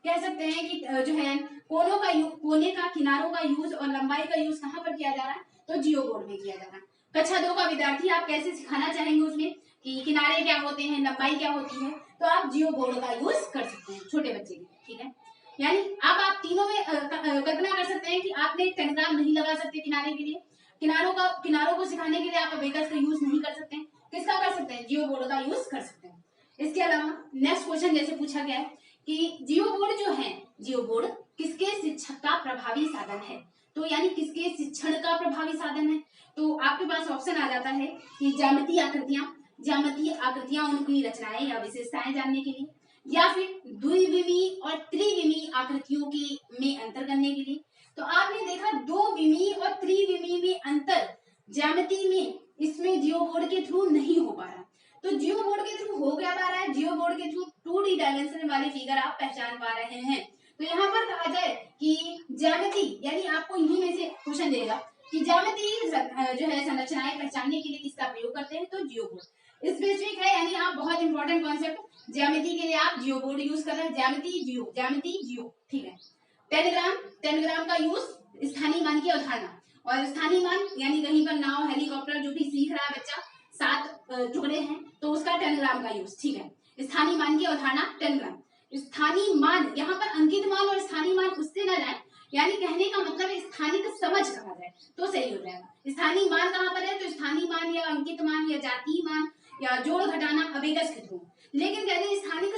A: कह सकते हैं कि जो है कोने का किनारों का यूज और लंबाई का यूज कहाँ पर किया जा रहा है, तो जियो बोर्ड में किया जा रहा है। कक्षा 2 का विद्यार्थी आप कैसे सिखाना चाहेंगे उसमें कि किनारे क्या होते हैं, लंबाई क्या होती है, तो आप जियो बोर्ड का यूज कर सकते हैं छोटे बच्चे के, ठीक है। यानी अब आप तीनों में कल्पना कर सकते हैं कि आपने टेनग्राम नहीं लगा सकते किनारे के लिए, किनारों को सिखाने के लिए आप अबेकस का यूज नहीं कर सकते, किसका कर सकते हैं, जियो बोर्ड का यूज कर सकते हैं। इसके अलावा नेक्स्ट क्वेश्चन जैसे पूछा गया है कि जियो बोर्ड जो है, जियो बोर्ड किसके शिक्षण का प्रभावी साधन है, तो यानी किसके शिक्षण का प्रभावी साधन है, तो आपके पास ऑप्शन आ जाता है कि ज्यामितीय आकृतियां उनकी रचनाएं या विशेषताएं जानने के लिए, या फिर द्विविमीय और त्रिविमीय आकृतियों की में अंतर करने के लिए। तो आपने देखा 2 विमीय और त्रिविमीय में अंतर ज्यामिति में इसमें जियो बोर्ड के थ्रू नहीं हो पा रहा, तो जियो बोर्ड के थ्रू हो क्या पा रहा है, जियो बोर्ड के थ्रू 2D डायमेंशन वाली फिगर आप पहचान पा रहे हैं। तो यहाँ पर कहा जाए कि ज्यामिति, यानी आपको इन्हीं में से क्वेश्चन देगा कि ज्यामिति जो है संरचनाएं पहचानने के लिए किसका प्रयोग करते हैं, तो जियो बोर्ड स्पेसिफिक है, यानी आप बहुत इंपॉर्टेंट कॉन्सेप्ट ज्यामिति के लिए आप जियो बोर्ड यूज कर रहे हैं, ज्यामिति जियो, ठीक है। टेनग्राम का यूज स्थानीय मान की अवधारणा, और स्थानीय मान यानी कहीं पर नाव, हेलीकॉप्टर जो भी सीख रहा है बच्चा, 7 टुकड़े हैं तो उसका टेनग्राम का यूज, ठीक है। स्थानीय मान की अवधारणा टेनग्राम। स्थानीय मान, यहाँ पर अंकित मान और स्थानीय मान उससे ना जाए, यानी कहने का मतलब है स्थानिक समझ कहा जाए तो सही हो जाएगा। स्थानीय मान कहाँ पर है, तो स्थानीय मान या अंकित मान या जातीय मान या जोड़ घटाना अवेगस के थ्रू, लेकिन कहते हैं स्थानिक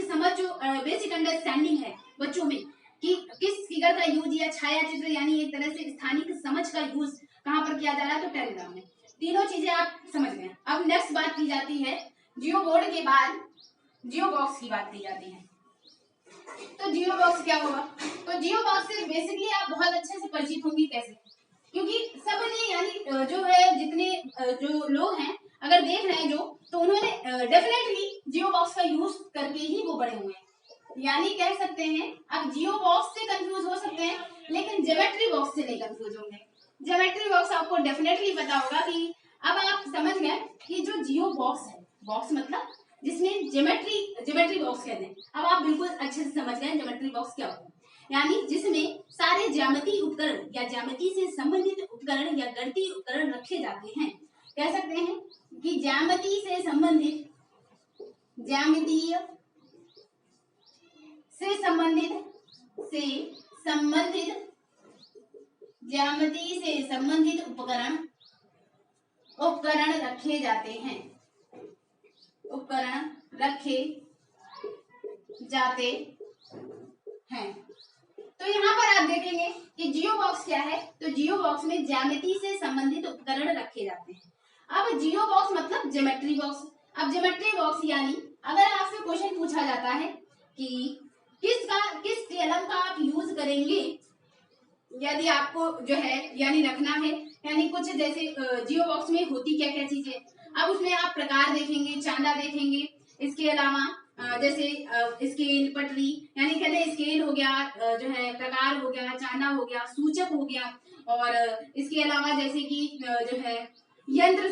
A: समझ जो बेसिक अंडरस्टैंडिंग है बच्चों में कि किस फिगर का यूज या छाया चित्र, यानी एक तरह से स्थानिक समझ का यूज कहाँ पर किया जा रहा है, तो टेलीग्राम में। तीनों चीजें आप समझ गए। अब नेक्स्ट बात की जाती है जियो बोर्ड के बाद जियो बॉक्स की बात की जाती है। तो जियो बॉक्स क्या होगा, तो जियो बॉक्स से बेसिकली आप बहुत अच्छे से परिचित होंगी। कैसे, क्योंकि सबने यानी जो है जितने जो लोग हैं अगर देख रहे हैं जो, तो उन्होंने डेफिनेटली जियो बॉक्स का यूज करके ही वो बड़े हुए हैं। यानी कह सकते हैं आप जियो बॉक्स से कंफ्यूज हो सकते हैं, लेकिन ज्योमेट्री बॉक्स से नहीं कंफ्यूज होंगे। ज्योमेट्री बॉक्स आपको डेफिनेटली पता होगा कि अब आप समझ गए कि जो जियो बॉक्स है, बॉक्स मतलब जिसमें ज्योमेट्री बॉक्स कहते हैं। अब आप बिल्कुल अच्छे से समझ गए ज्योमेट्री बॉक्स क्या होता है, यानी जिसमें सारे ज्यामितीय उपकरण या ज्यामिति से संबंधित उपकरण या गणितीय उपकरण रखे जाते हैं। कह सकते हैं कि ज्यामिति से संबंधित उपकरण रखे जाते हैं, तो यहाँ पर आप देखेंगे कि जियो बॉक्स क्या है, तो जियो बॉक्स में ज्यामिति से संबंधित उपकरण रखे जाते हैं। अब जियो बॉक्स मतलब ज्योमेट्री बॉक्स। अब ज्योमेट्री बॉक्स यानी अगर आपसे क्वेश्चन पूछा जाता है कि किस थ्योरम का आप यूज करेंगे यदि आपको जो है यानी रखना है, यानी कुछ जैसे जियो बॉक्स में होती क्या क्या चीजें, अब उसमें आप प्रकार देखेंगे, चांदा देखेंगे, इसके अलावा जैसे स्केल, पटरी, यानी कहते हैं स्केल हो गया, जो है प्रकार हो गया, चांदा हो गया, सूचक हो गया, और इसके अलावा जैसे कि जो है यंत्र,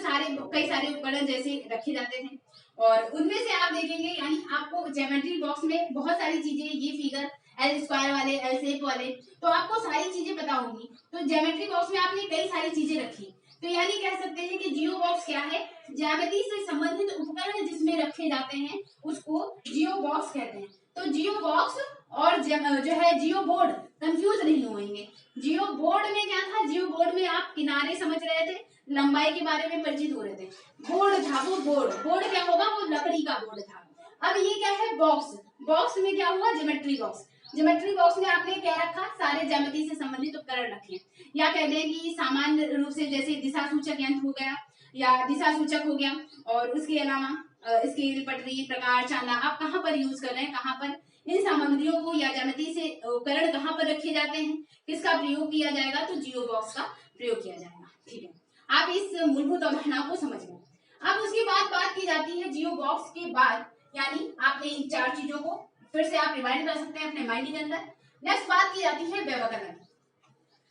A: कई सारे उपकरण जैसे रखे जाते थे। और उनमें से आप देखेंगे यानी आपको ज्योमेट्री बॉक्स में बहुत सारी चीजें, ये फिगर एल स्क्वायर वाले, एल शेप वाले, तो आपको सारी चीजें पता होंगी। तो ज्योमेट्री बॉक्स में आपने कई सारी चीजें रखी, तो यानी कह सकते हैं कि जियो बॉक्स क्या है, ज्यामिति से संबंधित उपकरण जिसमें रखे जाते हैं उसको जियो बॉक्स कहते हैं। तो जियो बॉक्स और जो है जियो बोर्ड कंफ्यूज नहीं होंगे। जियो बोर्ड में क्या था, जियो बोर्ड में आप किनारे समझ रहे थे, लंबाई के बारे में परिचित हो रहे थे। बोर्ड था वो बोर्ड क्या होगा, वो लकड़ी का बोर्ड था। अब ये क्या है, बॉक्स में क्या हुआ, ज्योमेट्री बॉक्स। ज्योमेट्री बॉक्स में आपने क्या रखा, सारे ज्यामिति से संबंधित उपकरण रखे, या कह दें कि सामान्य रूप से जैसे दिशा सूचक यंत्र हो गया या दिशा सूचक हो गया, और उसके अलावा स्केल, पटरी, प्रकार, चांदा आप कहाँ पर यूज कर रहे हैं, कहाँ पर इन सामग्रियों को या ज्यामिति से उपकरण कहाँ पर रखे जाते हैं, किसका प्रयोग किया जाएगा, तो जियो बॉक्स का प्रयोग किया जाएगा। ठीक है, आप इस मूलभूत अवधारणा को समझ गए। अब उसके बाद बात की जाती है जियो बॉक्स के बाद, यानी आपने इन 4 चीजों को फिर से आप रिवाइंड कर सकते हैं अपने माइंड के अंदर। नेक्स्ट बात की जाती है व्यवकलन।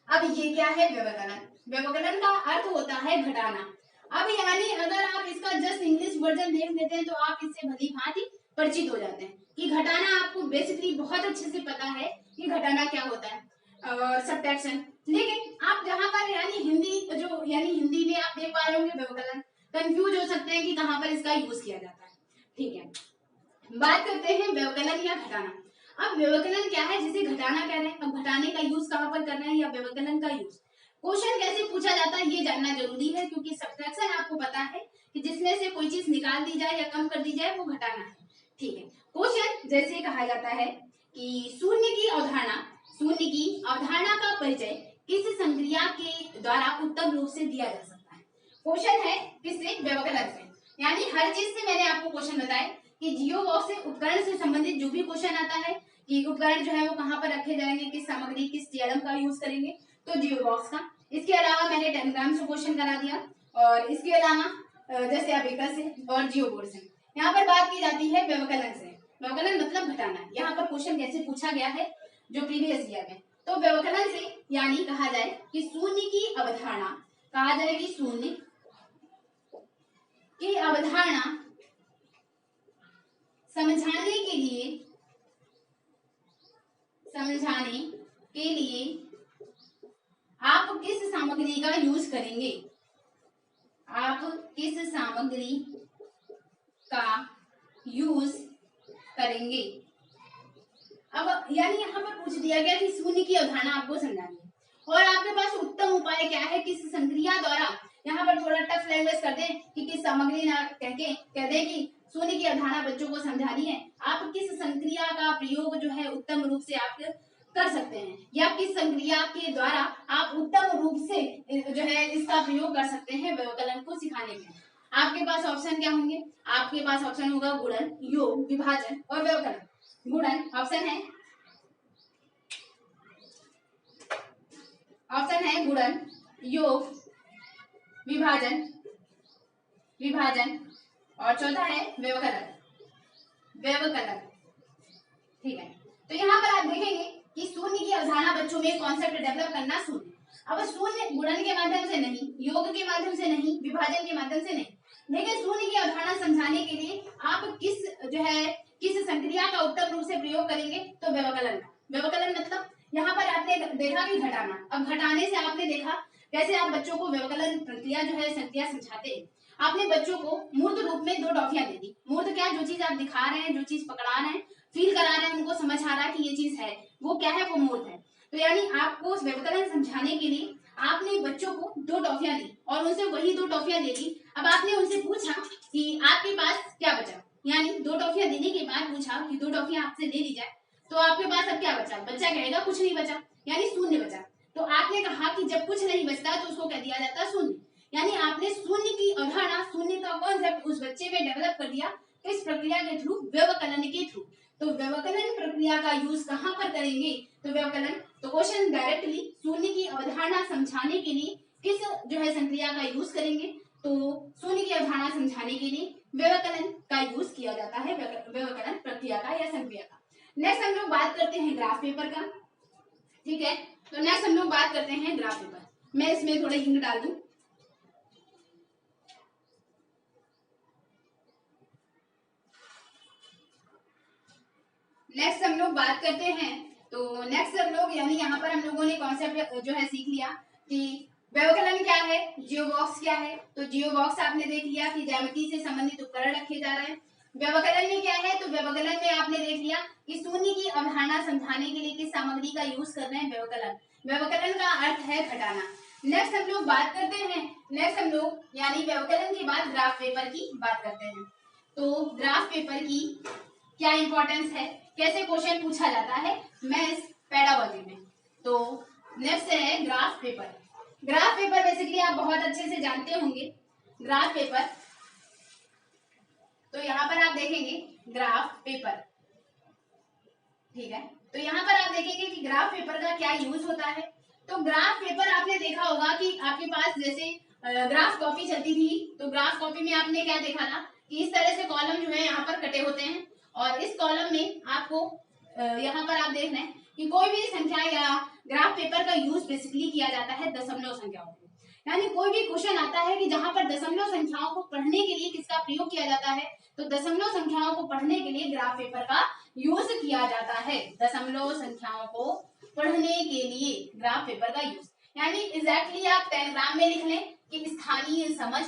A: अब ये क्या है व्यवकलन, व्यवकलन का अर्थ होता है घटाना। अब यानी अगर आप इसका जस्ट इंग्लिश वर्जन देख लेते हैं तो आप इससे भली भांति परिचित हो जाते हैं कि घटाना आपको बेसिकली बहुत अच्छे से पता है कि घटाना क्या होता है, और सब्ट्रैक्शन। लेकिन आप जहां पर यानी हिंदी में आप देख पा रहे होंगे व्यवकलन, कंफ्यूज हो सकते हैं कि कहां पर इसका यूज किया जाता है। ठीक है, बात करते हैं व्यवकलन या घटाना। अब व्यवकलन क्या है, जिसे घटाना कह रहे हैं, अब घटाने का यूज कहां पर कर रहे हैं या व्यवकलन का यूज क्वेश्चन कैसे पूछा जाता है ये जानना जरूरी है, क्योंकि सब्ट्रैक्शन आपको पता है कि जिसमें से कोई चीज निकाल दी जाए या कम कर दी जाए वो घटाना है। ठीक है, क्वेश्चन जैसे कहा जाता है कि शून्य की अवधारणा का परिचय किस संक्रिया के द्वारा उत्तम रूप से दिया जा सकता है। क्वेश्चन है किससे, व्यवकलन से। यानी हर चीज से मैंने आपको क्वेश्चन बताया कि जियो बॉक्स से उपकरण से संबंधित जो भी क्वेश्चन आता है कि उपकरण जो है वो कहाँ पर रखे जाएंगे, किस सामग्री, किस थ्योरम का यूज करेंगे, तो जियो बॉक्स का। इसके अलावा मैंने टेनग्राम से क्वेश्चन करा दिया, और इसके अलावा जैसे अबेकस है और जियोबोर्ड से। यहाँ पर बात की जाती है व्यवकलन से। व्यवकलन मतलब घटाना। यहाँ पर क्वेश्चन कैसे पूछा गया है जो प्रीवियस ईयर में, तो व्यवकलन से यानी कहा जाए कि शून्य की अवधारणा, कहा जाए कि शून्य की अवधारणा समझाने के लिए आप किस सामग्री का यूज करेंगे, आप किस सामग्री का यूज करेंगे। अब यानी यहाँ पर पूछ दिया गया कि शून्य की अवधारणा आपको समझानी है और आपके पास उत्तम उपाय क्या है, किस संक्रिया द्वारा, यहाँ पर थोड़ा टफ लैंग्वेज कर दें कि किस सामग्री ना कह दें कि शून्य की अवधारणा बच्चों को समझानी है, आप किस संक्रिया का प्रयोग जो है उत्तम रूप से आप कर सकते हैं, या किस संक्रिया के द्वारा आप उत्तम रूप से जो है इसका प्रयोग कर सकते हैं व्यवकलन को सिखाने में। आपके पास ऑप्शन क्या होंगे, आपके पास ऑप्शन होगा गुणन, योग, विभाजन और व्यवकलन। गुणन ऑप्शन है गुणन, योग, विभाजन और चौथा है व्यवकलन। ठीक है, तो यहाँ पर आप देखेंगे कि शून्य की अवधारणा बच्चों में कॉन्सेप्ट डेवलप करना शून्य। अब शून्य गुणन के माध्यम से नहीं, योग के माध्यम से नहीं, विभाजन के माध्यम से नहीं, लेकिन शून्य की अवधारणा समझाने के लिए आप किस संक्रिया का उत्तम रूप से प्रयोग करेंगे, तो व्यवकलन। व्यवकलन मतलब यहाँ पर आपने देखा कि घटाना। अब घटाने से आपने देखा कैसे आप बच्चों को व्यवकलन प्रक्रिया जो है संक्रिया समझाते हैं। आपने बच्चों को मूर्त रूप में 2 टॉफियां दे दी। मूर्त क्या, जो चीज आप दिखा रहे हैं, जो चीज पकड़ा रहे हैं, फील करा रहे हैं, उनको समझ आ रहा है कि ये चीज है, वो क्या है, वो मूर्त है। तो यानी आपको व्यवकलन समझाने के लिए आपने बच्चों को 2 टॉफियां दी और उनसे वही 2 टॉफियां ले ली। अब आपने उनसे पूछा कि आपके पास क्या बचा, यानी 2 टॉफियां देने के बाद पूछा कि 2 टॉफियां आपसे ले ली जाए, तो आपके पास अब क्या बचा, बच्चा कहेगा कुछ नहीं बचा, यानी शून्य बचा। तो आपने कहा कि जब कुछ नहीं बचता तो उसको कह दिया जाता है शून्य, यानी आपने शून्य की अवधारणा, शून्य का कॉन्सेप्ट उस बच्चे में डेवलप कर दिया। किस प्रक्रिया के थ्रू, व्यवकलन के थ्रू। तो व्यवकलन प्रक्रिया का यूज कहाँ पर करेंगे, तो व्यवकलन, तो क्वेश्चन डायरेक्टली शून्य की अवधारणा समझाने के लिए किस जो है संक्रिया का यूज करेंगे, तो शून्य की अवधारणा समझाने के लिए व्यवकलन का यूज किया जाता है, व्यवकलन प्रक्रिया का या संक्रिया का। नेक्स्ट हम लोग बात करते हैं ग्राफ पेपर का। ठीक है, तो नेक्स्ट हम लोग बात करते हैं ग्राफ पेपर। मैं इसमें थोड़ा हिंट डाल दूं। नेक्स्ट हम लोग बात करते हैं, तो नेक्स्ट हम लोग यानी यहाँ पर हम लोगों ने कॉन्सेप्ट जो है सीख लिया कि व्यवकलन क्या है, जियोबॉक्स क्या है। तो जियोबॉक्स आपने देख लिया कि ज्यामिति से संबंधित उपकरण रखे जा रहे हैं। व्यवकलन में क्या है, तो व्यवकलन में आपने देख लिया कि शून्य की अवधारणा समझाने के लिए किस सामग्री का यूज कर रहे हैं, व्यवकलन। व्यवकलन का अर्थ है घटाना। नेक्स्ट हम लोग बात करते हैं, नेक्स्ट हम लोग यानी व्यवकलन के बाद ग्राफ पेपर की बात करते हैं। तो ग्राफ पेपर की क्या इंपॉर्टेंस है, कैसे क्वेश्चन पूछा जाता है मैथ्स पेडागोजी में। तो नेक्स्ट है graph paper. Graph paper basically आप बहुत अच्छे से जानते होंगे। ग्राफ पेपर, तो यहाँ पर आप देखेंगे ग्राफ पेपर। ठीक है, तो यहाँ पर आप देखेंगे कि ग्राफ पेपर का क्या यूज होता है। तो ग्राफ पेपर आपने देखा होगा कि आपके पास जैसे ग्राफ कॉपी चलती थी, तो ग्राफ कॉपी में आपने क्या देखा था कि इस तरह से कॉलम जो है यहाँ पर कटे होते हैं और इस कॉलम में आपको यहाँ पर आप देख रहे हैं कि कोई भी संख्या या ग्राफ पेपर का यूज बेसिकली किया जाता है दशमलव संख्याओं को। यानी कोई भी क्वेश्चन आता है कि जहां पर दशमलव संख्याओं को पढ़ने के लिए किसका प्रयोग किया जाता है, तो दशमलव संख्याओं को पढ़ने के लिए ग्राफ पेपर का यूज किया जाता है। दशमलव संख्याओं को पढ़ने के लिए ग्राफ पेपर का यूज, यानी एग्जैक्टली आप टेलीग्राम में लिख लें कि स्थानीय समझ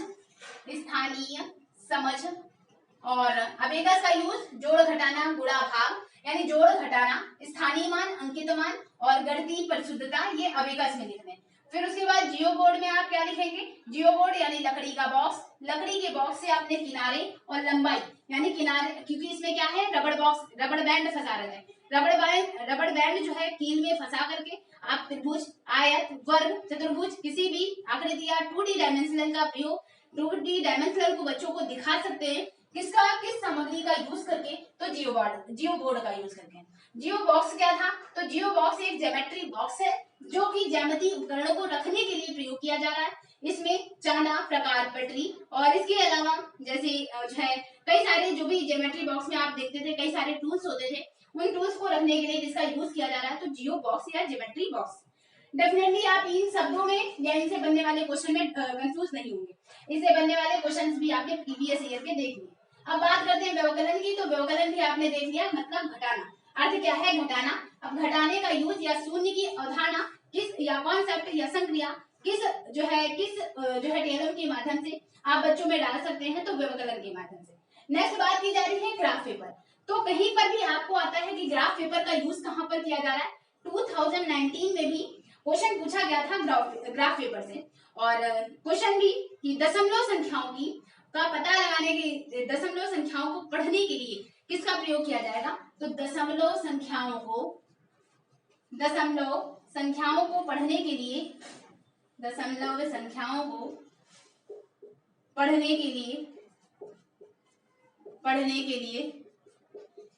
A: और अबेकस का यूज जोड़ घटाना गुणा भाग, यानी जोड़ घटाना, स्थानीय मान, अंकित मान और गणितीय परिशुद्धता, ये अबेकस में लिख लें। फिर उसके बाद जियो बोर्ड में आप क्या लिखेंगे, जियो बोर्ड यानी लकड़ी का बॉक्स। लकड़ी के बॉक्स से आपने किनारे और लंबाई, यानी किनारे, क्योंकि इसमें क्या है रबड़ बॉक्स, रबड़ बैंड फंसा रहे हैं। रबड़ बैंड जो है कील में फंसा करके आप त्रिभुज, आयत, वर्ग, चतुर्भुज, किसी भी आकृति या 2D डायमेंशनल का प्रयोग, 2D डायमेंशनल को बच्चों को दिखा सकते हैं। किसका, किस सामग्री का यूज करके, तो जियो बोर्ड का यूज करके। जियो बॉक्स क्या था, तो जियो बॉक्स एक ज्योमेट्री बॉक्स है जो कि ज्यामितीय उपकरणों को रखने के लिए प्रयोग किया जा रहा है। इसमें चांदा, प्रकार, पटरी और इसके अलावा जैसे जो है कई सारे जो भी ज्योमेट्री बॉक्स में आप देखते थे कई सारे टूल्स होते थे, उन टूल्स को रखने के लिए जिसका यूज किया जा रहा है तो जियो बॉक्स या ज्योमेट्री बॉक्स। डेफिनेटली आप इन शब्दों में या इनसे बनने वाले क्वेश्चन में कंफ्यूज नहीं होंगे, इससे बनने वाले क्वेश्चन भी आपने प्रीवियस ईयर के देख लिए। अब बात करते हैं व्यवकलन की, तो व्यवकलन भी आपने देख लिया, मतलब घटाना। अर्थ क्या है घटाना। अब घटाने का यूज या शून्य की अवधारणा किस या कॉन्सेप्ट या संक्रिया किस जो है थ्योरम के माध्यम से आप बच्चों में डाल सकते हैं, तो व्यवकलन के माध्यम से। नेक्स्ट बात की जा रही है ग्राफ पेपर। तो कहीं पर भी आपको आता है कि ग्राफ पेपर का यूज कहां पर किया जा रहा है। 2019 में भी क्वेश्चन पूछा गया था ग्राफ पेपर से, और क्वेश्चन भी कि दशमलव संख्याओं की का पता लगाने के, दशमलव संख्याओं को पढ़ने के लिए किसका प्रयोग किया जाएगा, तो दशमलव संख्याओं को पढ़ने के लिए, दशमलव संख्याओं को पढ़ने के लिए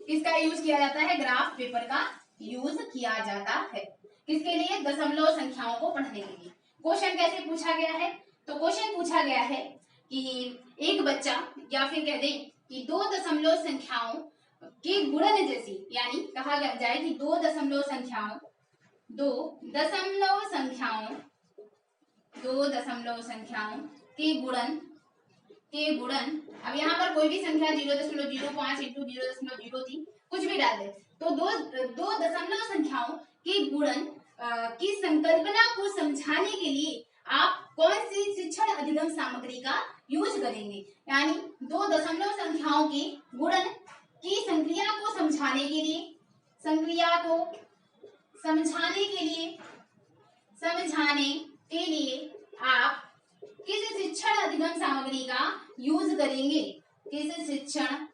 A: किसका यूज किया जाता है, ग्राफ पेपर का यूज किया जाता है। किसके लिए, दशमलव संख्याओं को पढ़ने के लिए। क्वेश्चन कैसे पूछा गया है, तो क्वेश्चन पूछा गया है कि एक बच्चा या फिर कह दें कि दो दशमलव संख्याओं के गुणन जैसी, यानी कहा जाए कि दो दशमलव संख्याओं के गुणन। अब यहाँ पर कोई भी संख्या 0.05 इंटू 0.03 कुछ भी डाल दे, तो दो दशमलव संख्याओं के गुणन की संकल्पना को समझाने के लिए आप कौन सी शिक्षण अधिगम सामग्री का यूज करेंगे। यानी दो दशमलव संख्याओं के गुणन की संक्रिया को समझाने के लिए आप किस शिक्षण अधिगम सामग्री का यूज करेंगे, किस शिक्षण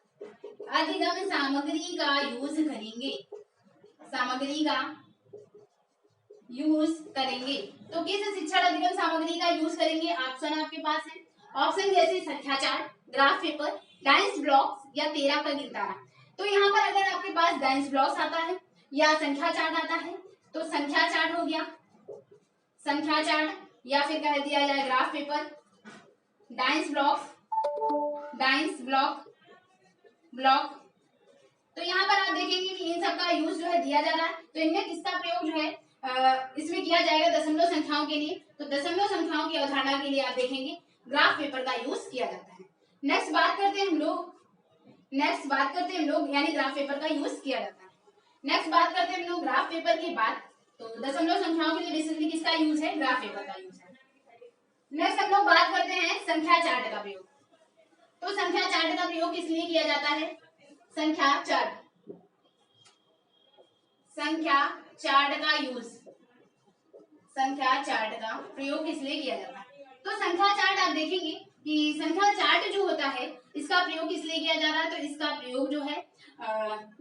A: अधिगम सामग्री का यूज करेंगे, तो किस शिक्षण अधिगम सामग्री का यूज करेंगे। ऑप्शन आपके पास है, ऑप्शन जैसे संख्या chart, graph paper, dice blocks या 13 का गिनतारा। तो यहाँ पर अगर आपके पास डायस ब्लॉक्स आता है या संख्या चार्ट आता है, तो संख्या चार्ट हो गया, संख्या चार्ट, या फिर कह दिया जाए ग्राफ पेपर, डायस ब्लॉक। तो यहाँ पर आप देखेंगे कि इन सब का यूज जो है दिया जा रहा है, तो इनमें किसका प्रयोग जो है इसमें किया जाएगा दशमलव संख्याओं के लिए। तो दशमलव संख्याओं की अवधारणा के लिए आप देखेंगे ग्राफ पेपर का यूज किया जाता है। नेक्स्ट बात करते हैं हम लोग यानी ग्राफ पेपर का यूज किया जाता है। नेक्स्ट बात करते हैं हम लोग ग्राफ पेपर की बात, तो दशमलव संख्याओं के लिए बेसिकली किसका यूज है, ग्राफ पेपर का यूज है। नेक्स्ट हम लोग बात करते हैं संख्या चार्ट का प्रयोग। तो संख्या चार्ट का प्रयोग किस लिए किया जाता है, संख्या चार्ट का प्रयोग किस लिए किया जाता है। तो संख्या चार्ट आप देखेंगे कि संख्या चार्ट जो होता है इसका प्रयोग किस लिए किया जा रहा है, तो इसका प्रयोग जो है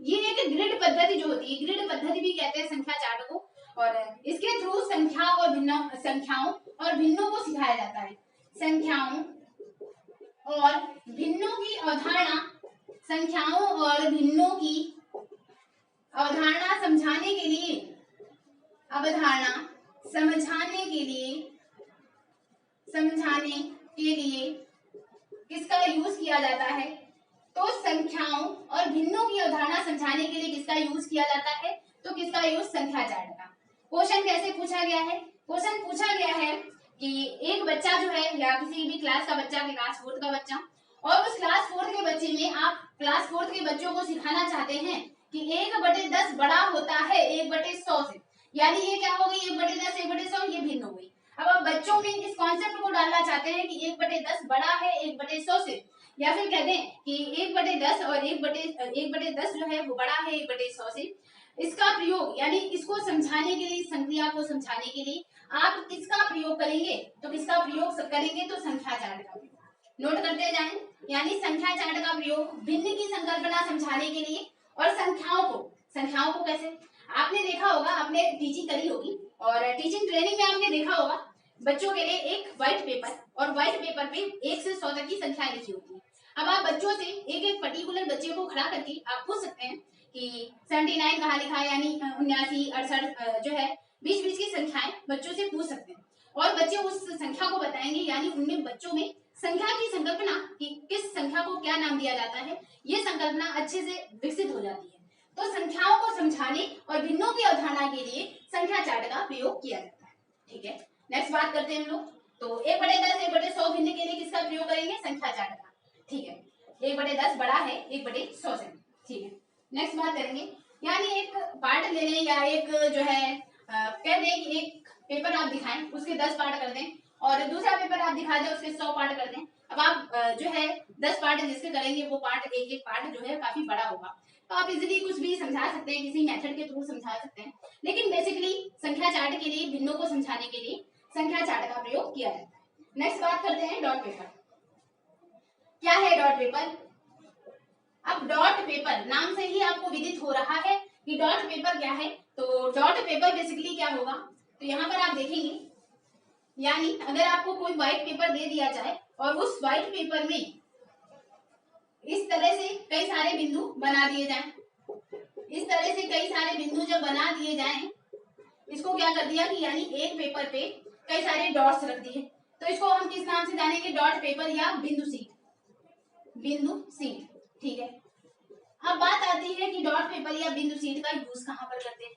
A: ये एक ग्रिड पद्धति जो होती है, ग्रिड पद्धति भी कहते हैं संख्या चार्ट को, और इसके थ्रू संख्याओं और भिन्नों को सिखाया जाता है। संख्याओं और भिन्नों की अवधारणा समझाने के लिए किसका यूज किया जाता है, तो संख्याओं और भिन्नों की अवधारणा समझाने के लिए किसका यूज किया जाता है, तो किसका यूज, संख्या चार्ट का। क्वेश्चन कैसे पूछा गया है, क्वेश्चन पूछा गया है कि एक बच्चा जो है या किसी भी क्लास का बच्चा, क्लास 4 का बच्चा, और उस क्लास 4 के बच्चे में आप क्लास 4 के बच्चों को सिखाना चाहते हैं कि 1/10 बड़ा होता है 1/100 से, यानी ये क्या हो गई 1/10 1/100 ये भिन्न हो गई। अब आप बच्चों में इस कॉन्सेप्ट को डालना चाहते हैं कि 1/10 बड़ा है 1/100 से, या फिर कह दें कि 1/10 और 1/10 जो है वो बड़ा है 1/100 से। इसका प्रयोग यानी इसको समझाने के लिए, संक्रिया को समझाने के लिए आप किसका प्रयोग करेंगे, तो किसका प्रयोग करेंगे, तो संख्या चार्ट का प्रयोग। नोट करते जाएं, यानी संख्या चार्ट का प्रयोग भिन्न की संकल्पना समझाने के लिए, और संख्याओं को कैसे, आपने देखा होगा, आपने टीचिंग करी होगी और टीचिंग ट्रेनिंग में आपने देखा होगा बच्चों के लिए एक व्हाइट पेपर, और व्हाइट पेपर पे 1 से 100 तक की संख्याएं लिखी होती है। अब आप बच्चों से एक पर्टिकुलर बच्चे को खड़ा करके आप पूछ सकते हैं कि 79 कहाँ लिखा है, यानी 79 68 जो है बीच की संख्याएं बच्चों से पूछ सकते हैं। और बच्चे उस संख्या को बताएंगे, यानी उनमें बच्चों में संख्या की संकल्पना कि किस संख्या को क्या नाम दिया जाता है, ये संकल्पना अच्छे से विकसित हो जाती है। तो संख्याओं को समझाने और भिन्नों की अवधारणा के लिए संख्या चार्ट का प्रयोग किया जाता है। ठीक है, नेक्स्ट बात करते हैं हम लोग। तो 1/10 1/100 भिन्न के लिए किसका प्रयोग करेंगे? संख्या चार्ट का। ठीक है, 1/10 बड़ा है 1/100 से। ठीक है, नेक्स्ट बात करेंगे, यानी एक पार्ट ले लें या एक जो है कह दें कि एक पेपर आप दिखाएं, उसके 10 पार्ट कर दें और दूसरा पेपर आप दिखा दें उसके 100 पार्ट कर दें। अब आप जो है 10 पार्ट जिसके करेंगे वो पार्ट एक एक पार्ट जो है काफी बड़ा होगा, तो आप इजीली कुछ भी समझा सकते हैं, किसी मेथड के थ्रू समझा सकते हैं। लेकिन बेसिकली संख्या चार्ट के लिए, भिन्नों को समझाने के लिए संख्या चार्ट का प्रयोग किया जाता है। नेक्स्ट बात करते हैं डॉट पेपर। क्या है डॉट पेपर? अब डॉट पेपर नाम से ही आपको विदित हो रहा है कि डॉट पेपर क्या है। तो डॉट पेपर बेसिकली क्या होगा, तो यहाँ पर आप देखेंगे, यानी अगर आपको कोई व्हाइट पेपर दे दिया जाए और उस व्हाइट पेपर में इस तरह से कई सारे बिंदु बना दिए जाएं, इस तरह से कई सारे बिंदु जब बना दिए जाएं, इसको क्या कर दिया कि यानी एक पेपर पे कई सारे डॉट्स रख दिए, तो इसको हम किस नाम से जानेंगे? डॉट पेपर या बिंदु सीट। बिंदु सीट। ठीक है, अब बात आती है कि डॉट पेपर या बिंदु सीट का यूज कहाँ पर करते हैं।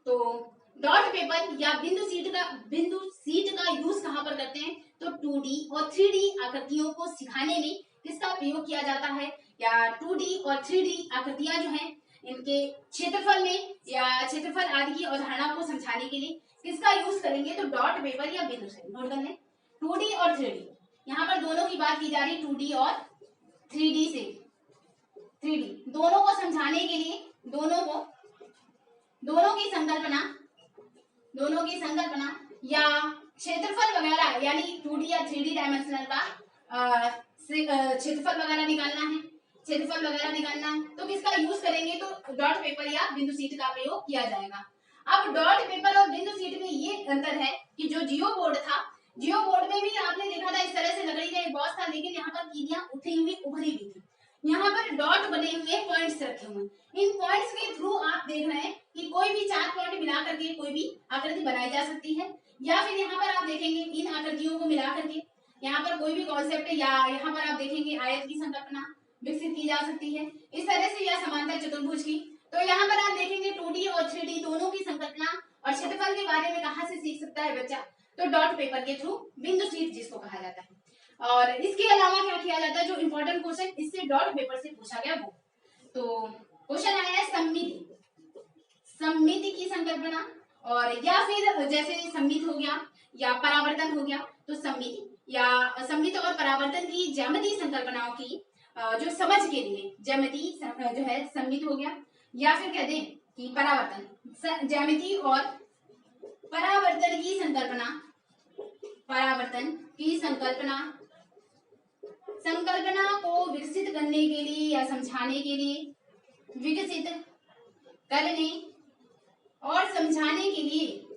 A: तो डॉट पेपर या बिंदु सीट का यूज कहाँ पर करते हैं? तो 2D और 3D आकृतियों को सिखाने में किसका प्रयोग किया जाता है, या 2D और 3D आकृतियां जो हैं इनके क्षेत्रफल में या क्षेत्रफल आदि की अवधारणा को समझाने के लिए किसका यूज करेंगे? तो डॉट पेपर या बिंदु सीट। नोट कर लें, 2D और 3D, यहाँ पर दोनों की बात की जा रही, 2D और 3D से। 3D दोनों को समझाने के लिए दोनों की संकल्पना या क्षेत्रफल वगैरह, यानी 2D या 3D डायमेंशनल का क्षेत्रफल वगैरह निकालना है, तो किसका यूज करेंगे? तो डॉट पेपर या बिंदु सीट का प्रयोग किया जाएगा। अब डॉट पेपर और बिंदु सीट में ये अंतर है कि जो जियो बोर्ड था, जियो बोर्ड में भी आपने देखा था इस तरह से लकड़ी का एक बॉक्स था, लेकिन यहाँ पर कीड़ियां उठी हुई उभरी हुई थी, यहाँ पर डॉट बने हुए पॉइंट्स रखे हुए। इन पॉइंट्स के थ्रू आप देख रहे हैं कि कोई भी 4 पॉइंट मिला करके कोई भी आकृति बनाई जा सकती है, या फिर यहाँ पर आप देखेंगे इन आकृतियों को मिला करके यहाँ पर कोई भी कॉन्सेप्ट, या यहाँ पर आप देखेंगे आयत की संकल्पना विकसित की जा सकती है इस तरह से, या समांतर चतुर्भुज की। तो यहाँ पर आप देखेंगे 2D और 3D दोनों की संकल्पना और क्षेत्रफल के बारे में कहाँ से सीख सकता है बच्चा? तो डॉट पेपर के थ्रू, बिंदु सीट जिसको कहा जाता है। और इसके अलावा क्या किया जाता है, जो इम्पोर्टेंट क्वेश्चन इससे डॉट पेपर से पूछा गया वो, तो क्वेश्चन आया है सममिति की संकल्पना, और या फिर जैसे सममित हो गया या परावर्तन हो गया, तो सममित और परावर्तन की ज्यामितीय संकल्पनाओं की जो समझ के लिए ज्यामिति जो है सममित हो गया, या फिर कह दें कि परावर्तन, ज्यामिति और परावर्तन की संकल्पना को विकसित करने के लिए या समझाने के लिए, विकसित करने और समझाने के लिए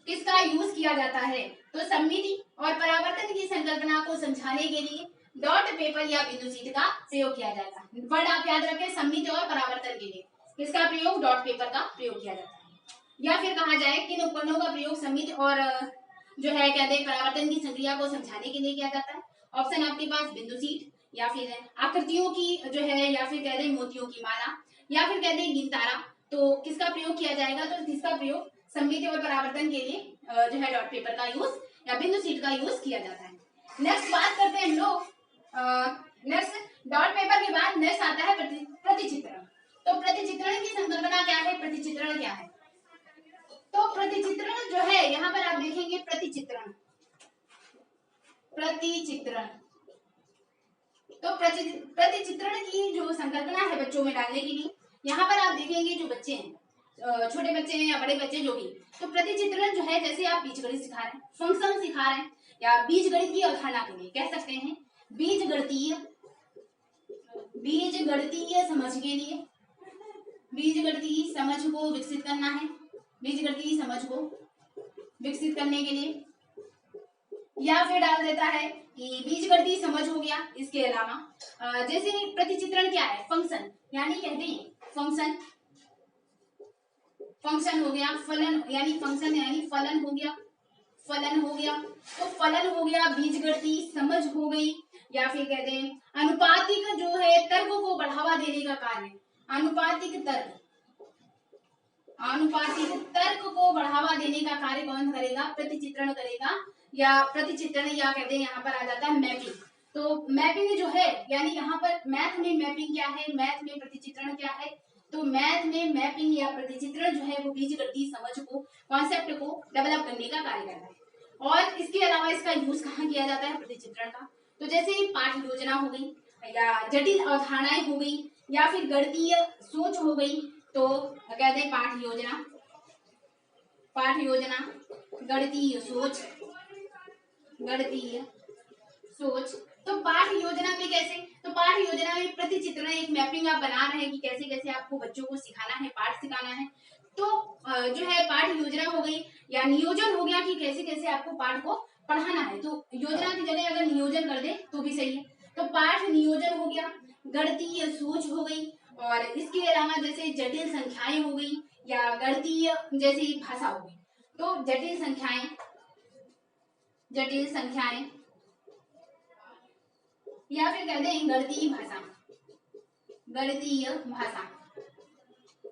A: किसका यूज किया जाता है? तो सममिति और परावर्तन की संकल्पना को समझाने के लिए डॉट पेपर या बिंदु सीट का प्रयोग किया जाएगा। वर्ड आप याद रखें, सममिति और परावर्तन के लिए किसका प्रयोग? डॉट पेपर का प्रयोग किया जाता है। या फिर कहा जाए किन उपकरणों का प्रयोग सममिति और जो है कहते हैं परावर्तन की संक्रिया को समझाने के लिए किया जाता है? ऑप्शन आपके पास बिंदु सीट, या फिर आकृतियों की जो है, या फिर कह दें मोतियों की माला, या फिर कह दें गिनतारा। तो किसका प्रयोग किया जाएगा? तो किसका प्रयोग सममिति और परावर्तन के लिए जो है डॉट पेपर का यूज या बिंदु सीट का यूज किया जाता है। नेक्स्ट बात करते हैं हम लोग, नेक्स्ट डॉट पेपर के बाद नेक्स्ट आता है प्रतिचित्रण। तो प्रतिचित्रण की संकल्पना क्या है? प्रतिचित्रण क्या है? तो प्रतिचित्रण जो है, यहाँ पर आप देखेंगे प्रतिचित्रण, तो प्रतिचित्रण की जो संकल्पना है बच्चों में डालने के लिए, यहाँ पर आप देखेंगे जो बच्चे हैं, छोटे बच्चे हैं या बड़े बच्चे जो भी, तो प्रतिचित्रण जो है, जैसे आप बीजगणित सिखा रहे हैं, फंक्शन सिखा रहे हैं, या बीजगणित की अवधारणा के लिए कह सकते हैं बीजगणितीय समझ के लिए, बीजगणितीय समझ को विकसित करना है, बीजगणितीय समझ को विकसित करने के लिए, या फिर डाल देता है कि बीजगणितीय समझ हो गया। इसके अलावा जैसे प्रतिचित्रण क्या है? फंक्शन, यानी कहते हैं फंक्शन फंक्शन हो गया, फलन यानी फंक्शन यानी फलन हो गया, फलन हो गया, तो फलन हो गया, बीजगणिती समझ हो गई, या फिर कहते हैं अनुपातिक जो है तर्क को बढ़ावा देने का कार्य, अनुपातिक तर्क, आनुपातिक तर्क को बढ़ावा देने का कार्य कौन करेगा? प्रतिचित्रण करेगा, या प्रतिचित्रण, या कहते हैं यहाँ पर आ जाता है मैपिंग। तो मैपिंग जो है यानी यहाँ पर मैथ में मैपिंग क्या है, मैथ में प्रतिचित्रण क्या है? तो मैथ में मैपिंग या प्रतिचित्रण जो है वो बीजगणितीय समझ को, कॉन्सेप्ट को डेवलप करने का कार्य करता है। और इसके अलावा इसका यूज कहाँ किया जाता है प्रतिचित्रण का? तो जैसे पाठ योजना हो गई, या जटिल अवधारणाएं हो गई, या फिर गणितीय सोच हो गई, तो कहते हैं पाठ योजना, पाठ योजना, गणितीय सोच, गणितीय सोच। तो पाठ योजना में कैसे? तो पाठ योजना में प्रतिचित्रण, एक मैपिंग आप बना रहे हैं कि कैसे कैसे आपको बच्चों को सिखाना है, पाठ सिखाना है। तो जो है पाठ योजना हो गई, या नियोजन हो गया कि कैसे कैसे आपको पाठ को पढ़ाना है। तो योजना की जगह अगर नियोजन कर दे तो भी सही है। तो पाठ नियोजन हो गया, गणितीय सोच हो गई, और इसके अलावा जैसे जटिल संख्याएं हो गई, या गणितीय जैसे भाषा हो गई। तो जटिल संख्याएं, जटिल संख्याएं, या फिर कहते हैं गणितीय भाषा, गणितीय भाषा।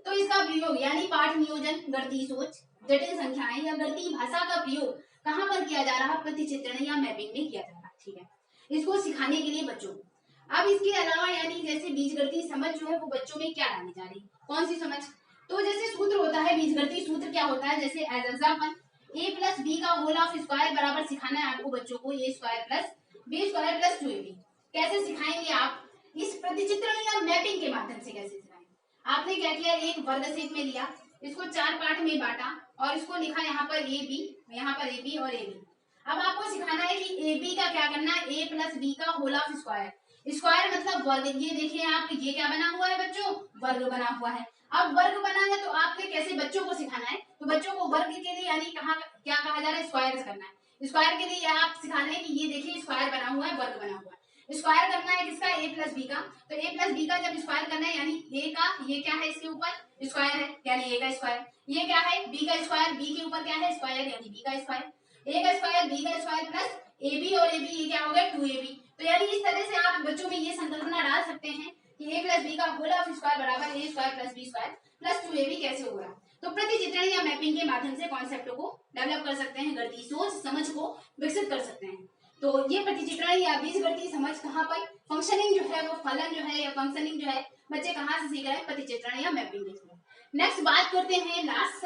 A: तो इसका प्रयोग यानी पाठ नियोजन, गणितीय सोच, जटिल संख्याएं या गणितीय भाषा का प्रयोग कहाँ पर किया जा रहा है? प्रतिचित्रण या मैपिंग में किया जा रहा है। ठीक है, इसको सिखाने के लिए बच्चों को। अब इसके अलावा यानी जैसे बीजगणितीय समझ जो है वो बच्चों में क्या डाली जा रही है? कौन सी समझ? तो जैसे सूत्र होता है, बीजगणितीय सूत्र क्या होता है? जैसे as example a plus B का होल ऑफ स्क्वायर बराबर सिखाना है आपको बच्चों को a square plus B square plus 2ab। कैसे सिखाएंगे आप? इस प्रतिचित्रण या मैपिंग के माध्यम से कैसे सिखाएंगे? आपने क्या किया, एक वर्ग शीट में लिया, इसको 4 पार्ट में बांटा, और इसको लिखा यहाँ पर ए बी, यहाँ पर ए बी और ए बी। अब आपको सिखाना है कि ए बी का क्या करना है? a प्लस बी का होल ऑफ स्क्वायर, स्क्वायर मतलब वर्ग। ये देखिए आप, ये क्या बना हुआ है बच्चों? वर्ग बना हुआ है। अब वर्ग बना है तो आपने कैसे बच्चों को सिखाना है? तो बच्चों को वर्ग के लिए यानी कहाँ क्या कहा जा रहा है? स्क्वायर करना है। स्क्वायर के लिए आप सिखा रहे हैं कि ये देखिए स्क्वायर बना हुआ है, वर्ग बना हुआ है। स्क्वायर करना है किसका? a प्लस बी का। तो a प्लस बी का जब स्क्वायर करना है यानी a का, ये क्या है इसके ऊपर? स्क्वायर है यानी a का स्क्वायर। ये क्या है? b का स्क्वायर, b के ऊपर क्या है? स्क्वायर यानी b का स्क्वायर। a का स्क्वायर, b का स्क्वायर प्लस ab और ab, ये क्या हो गया? 2ab। तो यानी इस तरह से आप बच्चों में ये संकल्पना डाल सकते हैं कि a प्लस बी का होल ऑफ स्क्वायर बराबर a square plus B square plus 2ab कैसे होगा। तो प्रतिचित्रण या मैपिंग के माध्यम से कॉन्सेप्ट को डेवलप कर सकते हैं, गणितीय सोच समझ को विकसित कर सकते हैं। तो ये प्रतिचित्रण या बीजगणितीय समझ कहाँ पर? फंक्शनिंग जो है वो, फलन जो है या फंक्शनिंग जो है, बच्चे कहाँ से सीख रहे हैं? प्रतिचित्रण या मैपिंग के थ्रू। नेक्स्ट बात करते हैं लास्ट,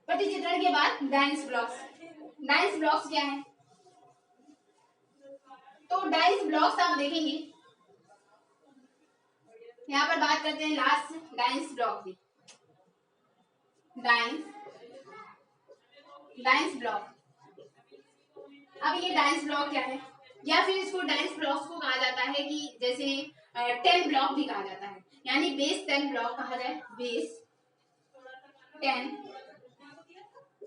A: प्रतिचित्रण के बाद डायस ब्लॉक्स। डायस ब्लॉक्स क्या है? तो डायस ब्लॉक्स आप देखेंगे, यहाँ पर बात करते हैं लास्ट डायस ब्लॉक की। डायस ब्लॉक, अब ये डायस ब्लॉक क्या है? या फिर इसको डायस ब्लॉक्स को कहा जाता है कि जैसे 10 ब्लॉक भी कहा जाता है, यानी बेस 10 ब्लॉक कहा जाए, बेस 10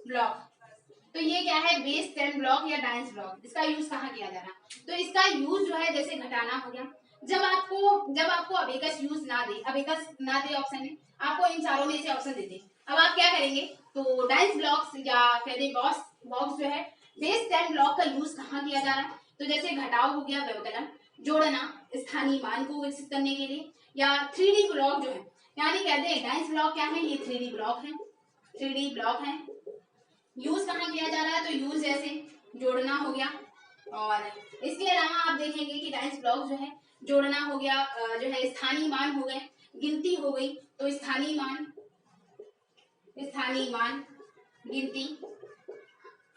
A: ब्लॉक। तो ये क्या है? बेस 10 ब्लॉक या डायस ब्लॉक। इसका यूज कहाँ किया जा रहा है? तो इसका यूज जो है जैसे घटाना हो गया, जब आपको अबेकस यूज ना दे, अबेकस ना दे ऑप्शन में, आपको इन चारों में से ऑप्शन दे दे, अब आप क्या करेंगे? तो डायस ब्लॉक्स या कहते बॉक्स जो है बेस 10 ब्लॉक का यूज कहाँ किया जा रहा है? तो जैसे घटाव हो गया, व्यवकलन, जोड़ना, स्थानीय मान को विकसित करने के लिए, या 3D ब्लॉक जो है, यानी कहते हैं डायस ब्लॉक क्या है? ये 3D ब्लॉक है, 3D ब्लॉक है। यूज कहाँ किया जा रहा है? तो यूज जैसे जोड़ना हो गया, और इसके अलावा आप देखेंगे कि डायस ब्लॉक जो है जोड़ना हो गया, जो है स्थानीय मान हो गए, गिनती हो गई, तो स्थानीय मान, गिनती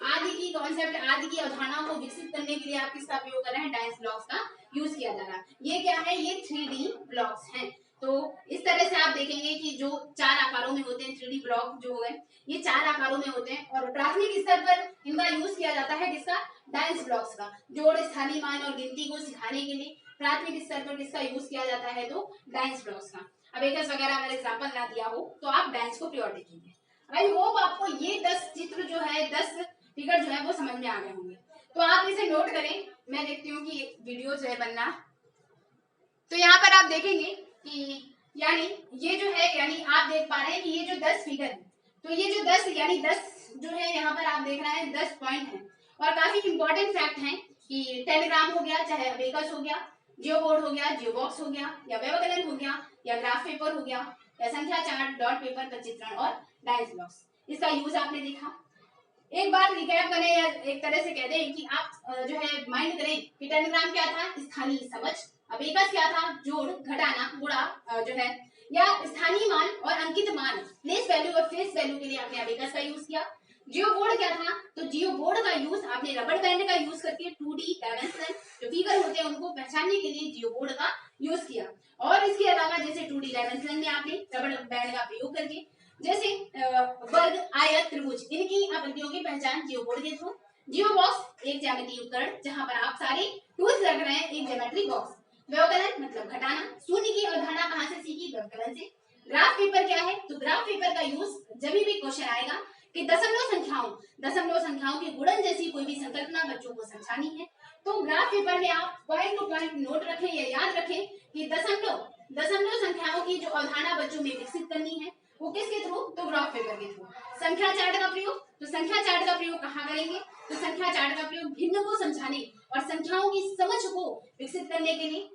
A: आदि की कॉन्सेप्ट, आदि की अवधारणा को विकसित करने के लिए आप किसका प्रयोग कर रहे हैं? डायस ब्लॉक्स का यूज किया जा रहा है। ये क्या है? ये 3D ब्लॉक्स हैं। तो इस तरह से आप देखेंगे कि जो 4 आकारों में होते हैं, 3D ब्लॉक जो है ये 4 आकारों में होते हैं, और प्राथमिक स्तर पर इनका यूज किया जाता है किसका? डायस ब्लॉक्स का। जोड़, स्थानीय मान और गिनती को सिखाने के लिए प्राथमिक स्तर पर किसका यूज किया जाता है? तो डायस ब्लॉक्स का। अब एकस वगैरह अगर एग्जाम्पल ना दिया हो तो आप डायस को प्रायोरिटी कीजिए। आई होप आपको ये 10 चित्र जो है, 10 फिगर जो है वो समझ में आ गए होंगे। तो आप इसे नोट करें, मैं देखती हूँ कि वीडियो जो है बनना। तो यहाँ पर आप देखेंगे कि यानी ये जो है, यानी आप देख पा रहे हैं कि ये जो 10 फिगर है, तो ये जो 10 यानी 10 जो है यहाँ पर आप देख रहे हैं 10 पॉइंट है। और काफी इंपॉर्टेंट फैक्ट है कि टेलीग्राम हो गया, चाहे अबेकस हो गया, जियो बोर्ड हो गया, जियो बॉक्स हो गया, या व्यवकलन हो गया, या ग्राफ पेपर हो गया, या संख्या चार्ट, डॉट पेपर का चित्रण और डायस ब्लॉक्स, इसका यूज आपने देखा। एक बार रिकैप करें या एक तरह से कह दें कि आप जो है माइंड करें कि टेलीग्राम क्या था, स्थानीय समझ, अबेकस क्या था, जोड़ घटाना गुणा जो है या स्थानीय मान और अंकित मान, प्लेस वैल्यू और फेस वैल्यू के लिए आपने अबेकस का यूज किया। जियो बोर्ड क्या था, तो जियो बोर्ड का यूज आपने रबड़ बैंड का यूज करके 2D डायमेंशन जो फिगर होते हैं उनको पहचानने के लिए जियो बोर्ड का यूज किया। और इसके अलावा जैसे 2D डायमेंशन में आपने रबड़ बैंड का प्रयोग करके जैसे वर्ग, आयत, त्रिभुज, इनकी आकृतियों की पहचान जियो बोर्ड के थ्रू। जियो बॉक्स एक ज्यामितीय उपकरण जहां पर आप सारे टूल्स रख रहे हैं, एक ज्योमेट्री बॉक्स। व्यवकलन मतलब घटाना, शून्य की अवधारणा कहां से सीखी, व्यवकलन से। ग्राफ पेपर क्या है, तो ग्राफ पेपर का यूज जब भी क्वेश्चन आएगा कि दशमलव संख्याओं के गुणन जैसी कोई भी संकल्पना बच्चों को समझानी है, तो ग्राफ पेपर में आप पॉइंट टू पॉइंट नोट रखें या याद रखें कि दशमलव संख्याओं की जो अवधारणा बच्चों में विकसित करनी है वो किसके थ्रू, तो ग्राफ पेपर के थ्रू। संख्या चार्ट का प्रयोग, तो संख्या चार्ट का प्रयोग कहाँ करेंगे, तो संख्या चार्ट का प्रयोग भिन्न को समझाने और संख्याओं की समझ को विकसित करने के लिए।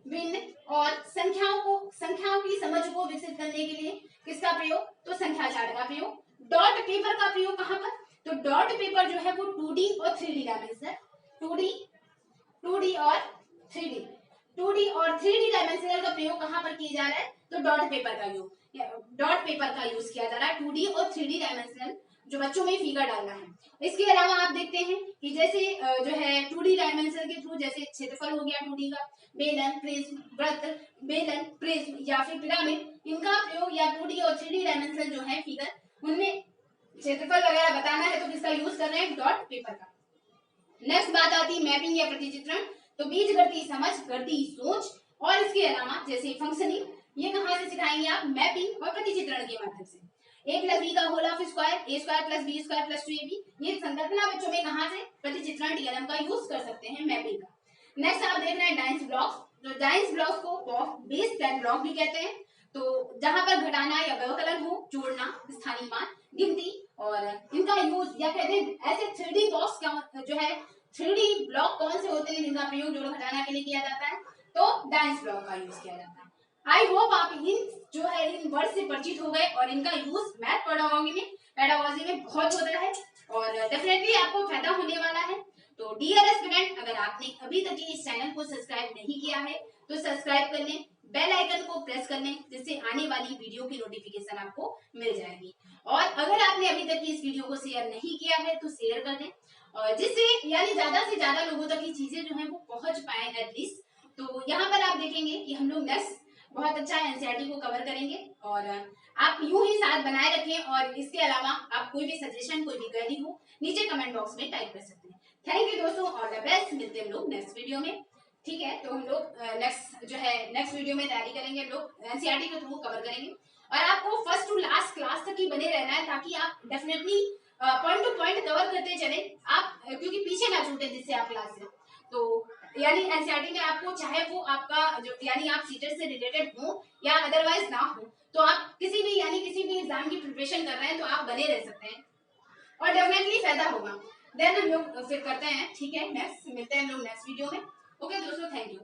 A: भिन्न और संख्याओं की समझ को विकसित करने के लिए किसका प्रयोग, तो संख्या चार्ट का प्रयोग। डॉट पेपर का प्रयोग कहाँ पर, तो डॉट पेपर जो है वो 2D और 3D डायमेंशन, 2D और 3D डायमेंशनल का प्रयोग कहाँ पर किया जा रहा है, तो डॉट पेपर का यूज किया जा रहा है 2D और 3D डायमेंशनल जो बच्चों में फिगर डालना है। इसके अलावा आप देखते हैं कि जैसे जो है 2D डायमेंशन के थ्रू जैसे क्षेत्रफल हो गया 2D का, बेलन, प्रिज्म, वृत्त, या फिर पिरामिड, इनका प्रयोग या 2D और 3D डायमेंशन जो है फिगर, उनमें क्षेत्रफल वगैरह बताना है तो किसका यूज कर रहे हैं, डॉट पेपर का। नेक्स्ट बात आती है मैपिंग या प्रतिचित्रण, तो बीजगणितीय समझ, गणितीय सोच और इसके अलावा जैसे फंक्शनिंग, ये कहाँ से सिखाएंगे आप, मैपिंग और प्रतिचित्रण के माध्यम से। a प्लस बी का whole of square, a square plus B square plus 2ab, ये संकल्पना बच्चों में कहाँ से, प्रतिचित्रण DLM का यूज कर सकते हैं, मैपिंग का। नेक्स्ट आप देख रहे हैं डायस ब्लॉक्स, तो डायस ब्लॉक्स को बेस 10 ब्लॉक भी कहते हैं, तो जहां पर घटाना या व्यवकलन हो, जोड़ना, स्थानीय मान, गिनती, और इनका यूज या कहते हैं ऐसे 3D बॉक्स जो है 3D ब्लॉक कौन से होते हैं जिनका प्रयोग जोड़ घटाना के लिए किया जाता है, तो डायस ब्लॉक का यूज किया जाता है। आई होप आप इन वर्ड से परिचित हो गए और इनका यूज मैथ पेडागोजी में बहुत होता है और डेफिनेटली आपको फायदा होने वाला है। तो डियर स्टूडेंट, अगर आपने अभी तक इस चैनल को सब्सक्राइब नहीं किया है तो सब्सक्राइब कर लें, बेल आइकन को प्रेस कर लें, जिससे आने वाली वीडियो की नोटिफिकेशन आपको मिल जाएगी। और अगर आपने अभी तक इस वीडियो को शेयर नहीं किया है तो शेयर कर दें, और जिससे यानी ज्यादा से ज्यादा लोगों तक ये चीजें जो है वो पहुंच पाए एटलीस्ट। तो यहाँ पर आप देखेंगे कि हम लोग नेक्स्ट बहुत अच्छा एनसीईआरटी को कवर करेंगे और आप यूं ही साथ बनाए रखें। और इसके अलावा आप कोई भी सजेशन, कोई भी क्वेरी हो नीचे कमेंट बॉक्स में टाइप कर सकते हैं। थैंक यू दोस्तों, ऑल द बेस्ट, मिलते हैं हम लोग नेक्स्ट वीडियो में। ठीक है, तो हम लोग नेक्स्ट वीडियो में तैयारी करेंगे, हम लोग एनसीईआरटी के थ्रू कवर करेंगे और आपको फर्स्ट टू लास्ट क्लास तक ही बने रहना है ताकि आप definitely point two point cover करते चले आप, क्योंकि पीछे ना छूटे जिससे आप क्लास से। तो यानी एनसीईआरटी में आपको चाहे वो आपका जो यानी आप सीटेट से रिलेटेड हो या अदरवाइज ना हो, तो आप किसी भी एग्जाम की प्रिपरेशन कर रहे हैं तो आप बने रह सकते हैं और डेफिनेटली फायदा होगा। देन हम लोग फिर करते हैं, ठीक है, नेक्स्ट मिलते हैं हम लोग नेक्स्ट वीडियो में। ओके दोस्तों, थैंक यू।